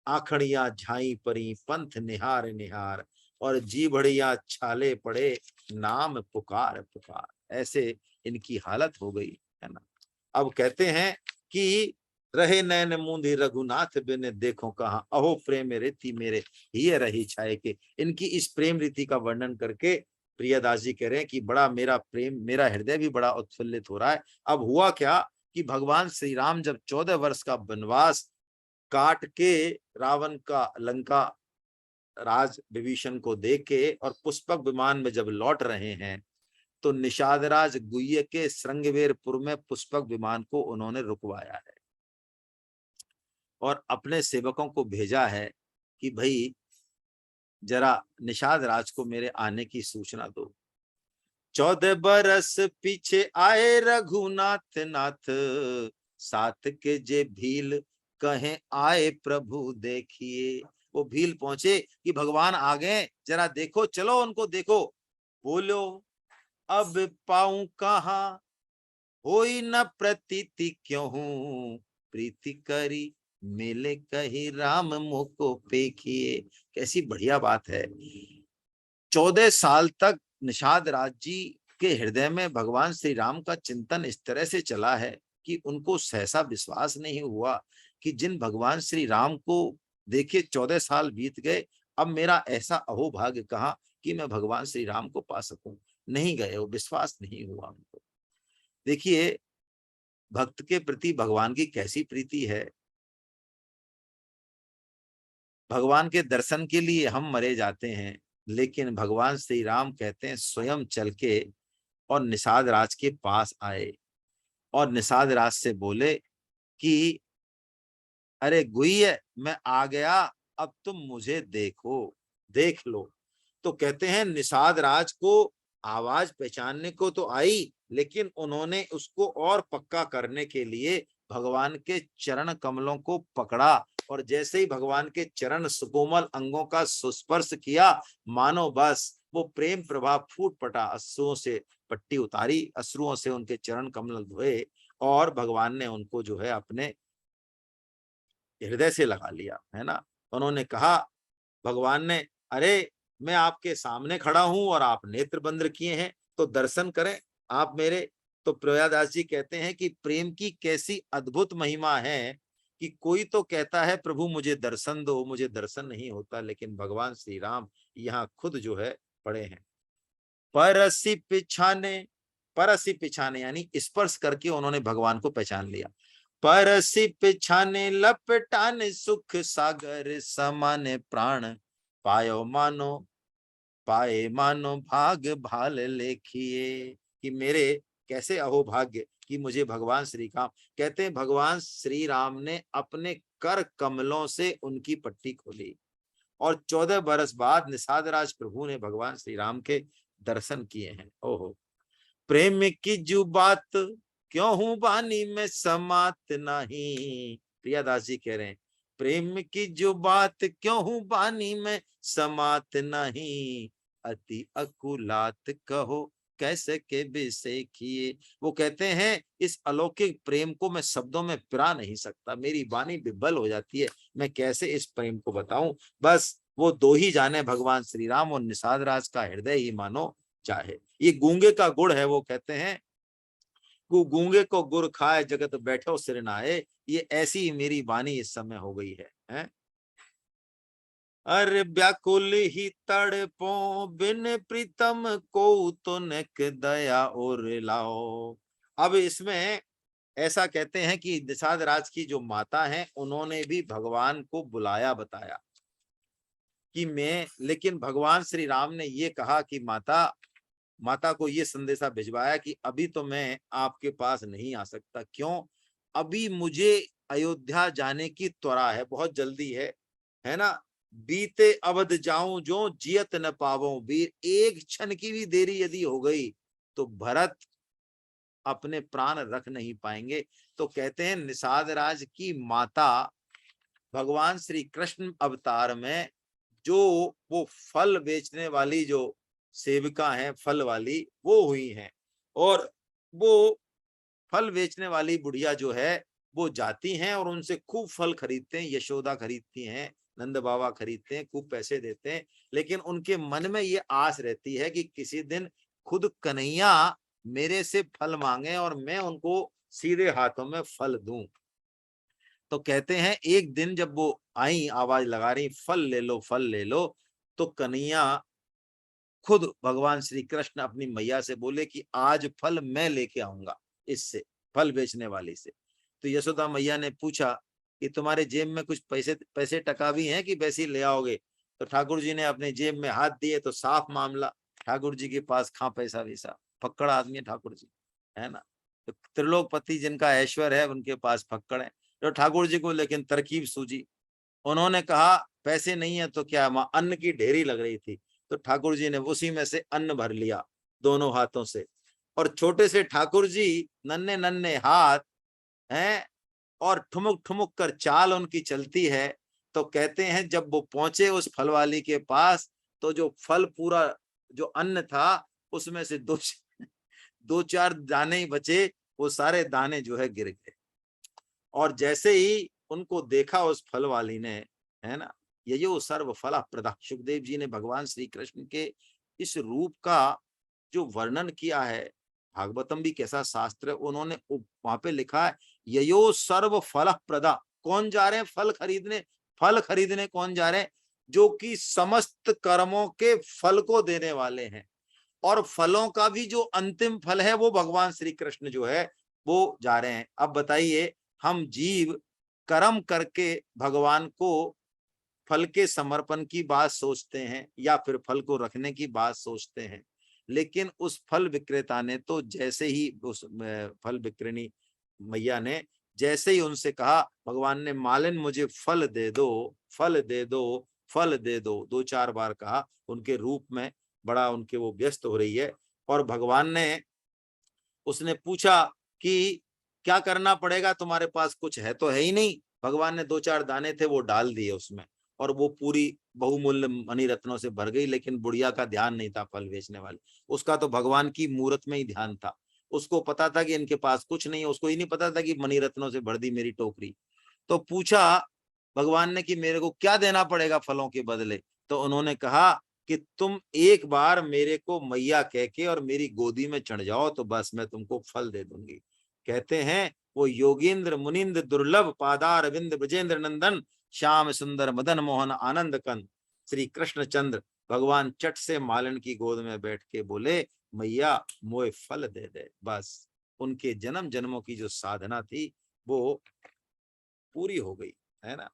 आखड़ियां झाई परी पंथ निहार निहार, और जी बढ़िया छाले पड़े नाम पुकार पुकार। ऐसे इनकी हालत हो गई है ना। अब कहते हैं कि रहे नैन मूंदी रघुनाथ बिन देखो कहाँ, अहो प्रेम रीति मेरे ये रही छाए के। इनकी इस प्रेम रीति का वर्णन करके प्रियदास जी कह रहे हैं कि बड़ा मेरा प्रेम, मेरा हृदय भी बड़ा उत्फुल्लित हो रहा है। अब हुआ क्या कि भगवान श्री राम जब 14 वर्ष का वनवास काट के रावण का लंका राज विभीषण को देख के और पुष्पक विमान में जब लौट रहे हैं, तो निषाद राज गुह्य के श्रृंगवेरपुर में पुष्पक विमान को उन्होंने रुकवाया है और अपने सेवकों को भेजा है कि भाई जरा निषाद राज को मेरे आने की सूचना दो। 14 बरस पीछे आए रघुनाथ नाथ, साथ के जे भील कहें आए प्रभु देखिए। वो भील पहुंचे कि भगवान आ गए, जरा देखो, चलो उनको देखो। बोलो अब पाऊं कहाँ, होई न प्रतीति क्यों हूं, प्रीति करी मिले कही राम मुको पेखिए। कैसी बढ़िया बात है। 14 साल तक निषाद राज जी के हृदय में भगवान श्री राम का चिंतन इस तरह से चला है कि उनको सहसा विश्वास नहीं हुआ कि जिन भगवान श्री राम को देखे 14 साल बीत गए, अब मेरा ऐसा अहोभाग्य कहाँ कि मैं भगवान श्री राम को पा सकूं। नहीं गए, वो विश्वास नहीं हुआ उनको। देखिए भक्त के प्रति भगवान की कैसी प्रीति है। भगवान के दर्शन के लिए हम मरे जाते हैं, लेकिन भगवान श्री राम कहते हैं स्वयं चल के और निषाद राज के पास आए और निषाद राज से बोले कि अरे गुह्य मैं आ गया, अब तुम मुझे देखो, देख लो। तो कहते हैं निषाद राज को आवाज पहचानने को तो आई, लेकिन उन्होंने उसको और पक्का करने के लिए भगवान के चरण कमलों को पकड़ा, और जैसे ही भगवान के चरण सुकोमल अंगों का सुस्पर्श किया, मानो बस वो प्रेम प्रभाव फूट पड़ा। अश्रुओं से पट्टी उतारी, अश्रुओं से उनके चरण कमल धोए और भगवान ने उनको जो है अपने हृदय से लगा लिया, है ना। उन्होंने कहा, भगवान ने, अरे मैं आपके सामने खड़ा हूं और आप नेत्र बंद किए हैं, तो दर्शन करें आप मेरे। तो प्रयादास जी कहते हैं कि प्रेम की कैसी अद्भुत महिमा है कि कोई तो कहता है प्रभु मुझे दर्शन दो, मुझे दर्शन नहीं होता, लेकिन भगवान श्री राम यहाँ खुद जो है पड़े हैं। परसी पिछाने यानी स्पर्श करके उन्होंने भगवान को पहचान लिया। परसी पिछाने लपटाने सुख सागर समाने प्राण, पायो मानो पाए मानो भाग भाल लेखिए। कि मेरे कैसे अहोभाग्य कि मुझे भगवान श्री राम, कहते हैं भगवान श्री राम ने अपने कर कमलों से उनकी पट्टी खोली और 14 बरस बाद निषाद राज प्रभु ने भगवान श्री राम के दर्शन किए हैं। ओहो, प्रेम की जो बात क्यों हूं बानी में समात नहीं। प्रियादास जी कह रहे हैं प्रेम की जो बात क्यों हूं बानी में समात नहीं, अति अकुलात कहो कैसे के विषय किए। वो कहते हैं इस अलौकिक प्रेम को मैं शब्दों में पिरा नहीं सकता, मेरी वाणी विबल हो जाती है, मैं कैसे इस प्रेम को बताऊं। बस वो दो ही जाने, भगवान श्री राम और निषाद राज का हृदय ही मानो चाहे। ये गूंगे का गुड़ है। वो कहते हैं गूंगे को गुड़ खाए जगत बैठो सिर नाए। ये ऐसी ही मेरी वाणी इस समय हो गई है? अरे व्याकुल ही तड़पो बिन प्रीतम को तो नक दया और लाओ। अब इसमें ऐसा कहते हैं कि निषाद राज की जो माता है उन्होंने भी भगवान को बुलाया, बताया कि मैं, लेकिन भगवान श्री राम ने ये कहा कि माता को ये संदेशा भिजवाया कि अभी तो मैं आपके पास नहीं आ सकता। क्यों? अभी मुझे अयोध्या जाने की त्वरा है, बहुत जल्दी है ना। बीते अवध जाऊं जो जियत न पावो वीर, एक क्षण की भी देरी यदि हो गई तो भरत अपने प्राण रख नहीं पाएंगे। तो कहते हैं निषाद राज की माता भगवान श्री कृष्ण अवतार में जो वो फल बेचने वाली जो सेविका है, फल वाली, वो हुई हैं। और वो फल बेचने वाली बुढ़िया जो है वो जाती हैं और उनसे खूब फल खरीदते हैं, यशोदा खरीदती हैं, नंद बाबा खरीदते हैं, खूब पैसे देते हैं, लेकिन उनके मन में ये आस रहती है कि किसी दिन खुद कन्हैया मेरे से फल मांगे और मैं उनको सीधे हाथों में फल दूं। तो कहते हैं एक दिन जब वो आई आवाज लगा रही फल ले लो फल ले लो, तो कन्हैया खुद भगवान श्री कृष्ण अपनी मैया से बोले कि आज फल मैं लेके आऊंगा, इससे फल बेचने वाली से। तो यशोदा मैया ने पूछा कि तुम्हारे जेब में कुछ पैसे पैसे टका भी हैं कि वैसे ही ले आओगे? तो ठाकुर जी ने अपने जेब में हाथ दिए तो साफ मामला, ठाकुर जी के पास कहाँ पैसा वैसा, फक्कड़ आदमी है ठाकुर जी, है ना। तो त्रिलोकपति जिनका ऐश्वर्य है उनके पास फक्कड़ है। तो ठाकुर जी को लेकिन तरकीब सूझी, उन्होंने कहा पैसे नहीं है तो क्या, वहां अन्न की ढेरी लग रही थी, तो ठाकुर जी ने उसी में से अन्न भर लिया दोनों हाथों से। और छोटे से ठाकुर जी, नन्हे नन्हे हाथ हैं और ठुमुक ठुमुक कर चाल उनकी चलती है। तो कहते हैं जब वो पहुंचे उस फल वाली के पास, तो जो फल पूरा जो अन्न था उसमें से दो चार दाने ही बचे, वो सारे दाने जो है गिर गए। और जैसे ही उनको देखा उस फल वाली ने, है ना, ययो सर्व फला प्रदा, सुखदेव जी ने भगवान श्री कृष्ण के इस रूप का जो वर्णन किया है, भागवतम भी कैसा शास्त्र है, उन्होंने वहां पे लिखा है ययो सर्व फल प्रदा। कौन जा रहे हैं फल खरीदने? फल खरीदने कौन जा रहे हैं? जो कि समस्त कर्मों के फल को देने वाले हैं, और फलों का भी जो अंतिम फल है वो भगवान श्री कृष्ण जो है वो जा रहे हैं। अब बताइए, हम जीव कर्म करके भगवान को फल के समर्पण की बात सोचते हैं या फिर फल को रखने की बात सोचते हैं, लेकिन उस फल विक्रेता ने तो जैसे ही उस फल विक्रेनी मैया ने जैसे ही उनसे कहा, भगवान ने मालिन मुझे फल दे दो फल दे दो फल दे दो, दो चार बार कहा उनके रूप में, बड़ा उनके वो व्यस्त हो रही है। और भगवान ने, उसने पूछा कि क्या करना पड़ेगा, तुम्हारे पास कुछ है तो है ही नहीं। भगवान ने दो चार दाने थे वो डाल दिए उसमें, और वो पूरी बहुमूल्य मणि रत्नों से भर गई। लेकिन बुढ़िया का ध्यान नहीं था फल बेचने वाले, उसका तो भगवान की मूर्त में ही ध्यान था। उसको पता था कि इनके पास कुछ नहीं है, उसको ही नहीं पता था कि मणि रत्नों से भर दी मेरी टोकरी। तो पूछा भगवान ने कि मेरे को क्या देना पड़ेगा फलों के बदले? तो उन्होंने कहा कि तुम एक बार मेरे को मैया कह के और मेरी गोदी में चढ़ जाओ तो बस मैं तुमको फल दे दूंगी। कहते हैं वो योगेंद्र मुनिंद्र दुर्लभ पादार विंद ब्रजेंद्र नंदन श्याम सुंदर मदन मोहन आनंद कंद श्री कृष्ण चंद्र भगवान चट से मालन की गोद में बैठ के बोले, मैया मोए फल दे दे। बस उनके जन्म जन्मों की जो साधना थी वो पूरी हो गई, है ना।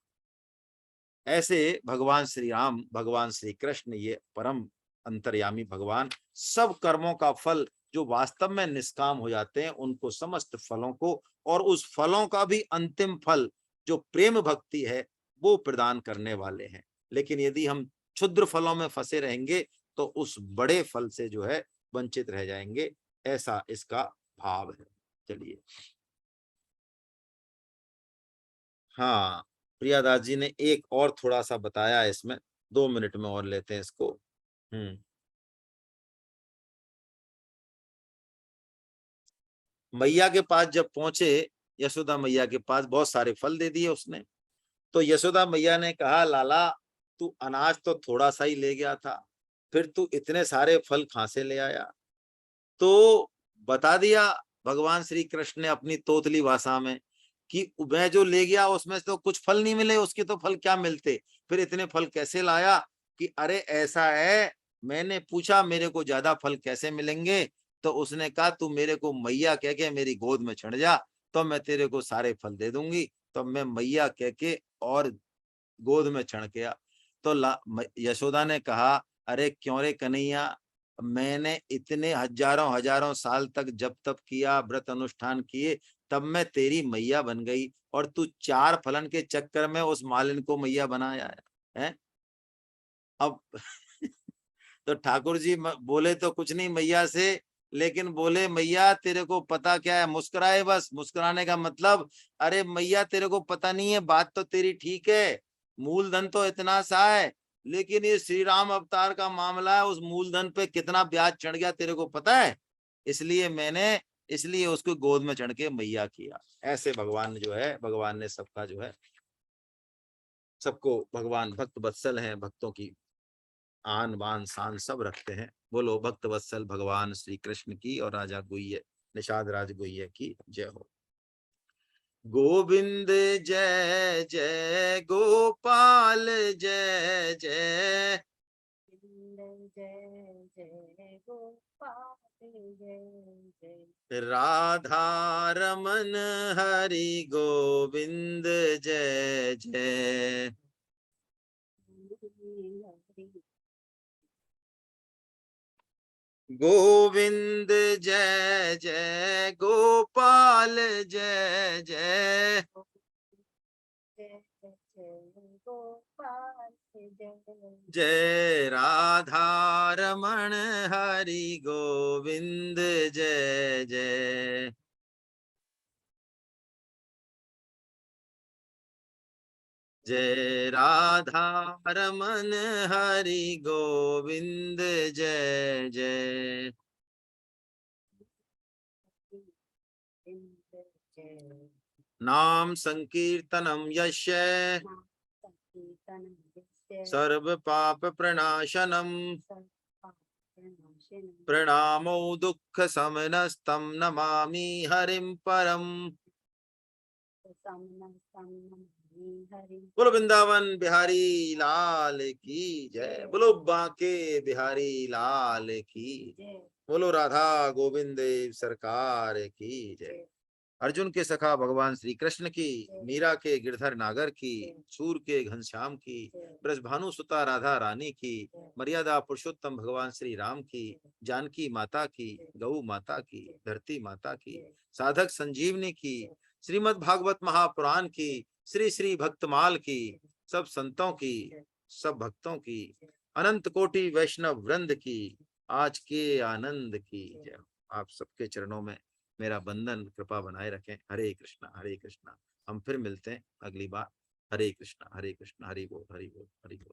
ऐसे भगवान श्री राम, भगवान श्री कृष्ण, ये परम अंतर्यामी भगवान, सब कर्मों का फल जो वास्तव में निष्काम हो जाते हैं उनको, समस्त फलों को, और उस फलों का भी अंतिम फल जो प्रेम भक्ति है वो प्रदान करने वाले हैं। लेकिन यदि हम क्षुद्र फलों में फंसे रहेंगे तो उस बड़े फल से जो है वंचित रह जाएंगे, ऐसा इसका भाव है। चलिए, हाँ, प्रियादास जी ने एक और थोड़ा सा बताया है इसमें, 2 मिनट में और लेते हैं इसको। मैया के पास जब पहुंचे, यशोदा मैया के पास बहुत सारे फल दे दिए उसने। तो यशोदा मैया ने कहा, लाला तू अनाज तो थोड़ा सा ही ले गया था, फिर तू इतने सारे फल कहां से ले आया? तो बता दिया भगवान श्री कृष्ण ने अपनी तोतली भाषा में कि मैं जो ले गया उसमें से तो कुछ फल नहीं मिले, उसके तो फल क्या मिलते, फिर इतने फल कैसे लाया? कि अरे ऐसा है, मैंने पूछा मेरे को ज्यादा फल कैसे मिलेंगे, तो उसने कहा तू मेरे को मैया कह के मेरी गोद में चढ़ जा, तो मैं तेरे को सारे फल दे दूंगी। तो मैं मैया कह के और गोद में चढ़ गया। तो यशोदा ने कहा, अरे क्यों रे कन्हैया, मैंने इतने हजारों हजारों साल तक जब तप किया, व्रत अनुष्ठान किए, तब मैं तेरी मैया बन गई, और तू चार फलन के चक्कर में उस मालिन को मैया बनाया है? अब तो ठाकुर जी बोले तो कुछ नहीं मैया से, लेकिन बोले मैया तेरे को पता क्या है, मुस्कुराए बस। मुस्कुराने का मतलब, अरे मैया तेरे को पता नहीं है, बात तो तेरी ठीक है, मूलधन तो इतना सा है, लेकिन ये श्री राम अवतार का मामला है, उस मूलधन पे कितना ब्याज चढ़ गया तेरे को पता है? इसलिए मैंने इसलिए उसको गोद में चढ़ के मैया किया। ऐसे भगवान जो है, भगवान ने सबका जो है, सबको, भगवान भक्त वत्सल हैं, भक्तों की आन बान शान सब रखते हैं। बोलो भक्त वत्सल भगवान श्री कृष्ण की और राजा गुह्य, निषाद राज गुह्य की जय हो। गोविंद जय जय गोपाल जय जय, जय जय गोपाल जय जय, राधा रमन हरि गोविंद जय जय। गोविंद जय जय गोपाल जय जय, जय जय गोपाल जय जय राधा रमण हरि गोविंद जय जय। जय राधा रमन हरि गोविंद जय जय। जय। नाम संकीर्तनम यस्य सर्व पाप प्रणाशनम, प्रणामो दुःख समनस्तम नमामि हरिम परम। बोलो वृंदावन बिहारी लाल की जय, बोलो बांके बिहारी लाल की, बोलो राधा गोविंद देव सरकार की जय। अर्जुन के सखा भगवान श्री कृष्ण की, मीरा के गिरधर नागर की, सूर के घनश्याम की, ब्रजभानु सुता राधा रानी की, मर्यादा पुरुषोत्तम भगवान श्री राम की, जानकी माता की, गौ माता की, धरती माता की, साधक संजीवनी की, श्रीमद् भागवत महापुराण की, श्री श्री भक्तमाल की, सब संतों की, सब भक्तों की, अनंत कोटि वैष्णव वृंद की, आज के आनंद की जय। आप सबके चरणों में मेरा बंधन कृपा बनाए रखें। हरे कृष्णा हरे कृष्णा। हम फिर मिलते हैं अगली बार। हरे कृष्णा हरे कृष्णा, हरि बोल हरि बोल हरि बोल।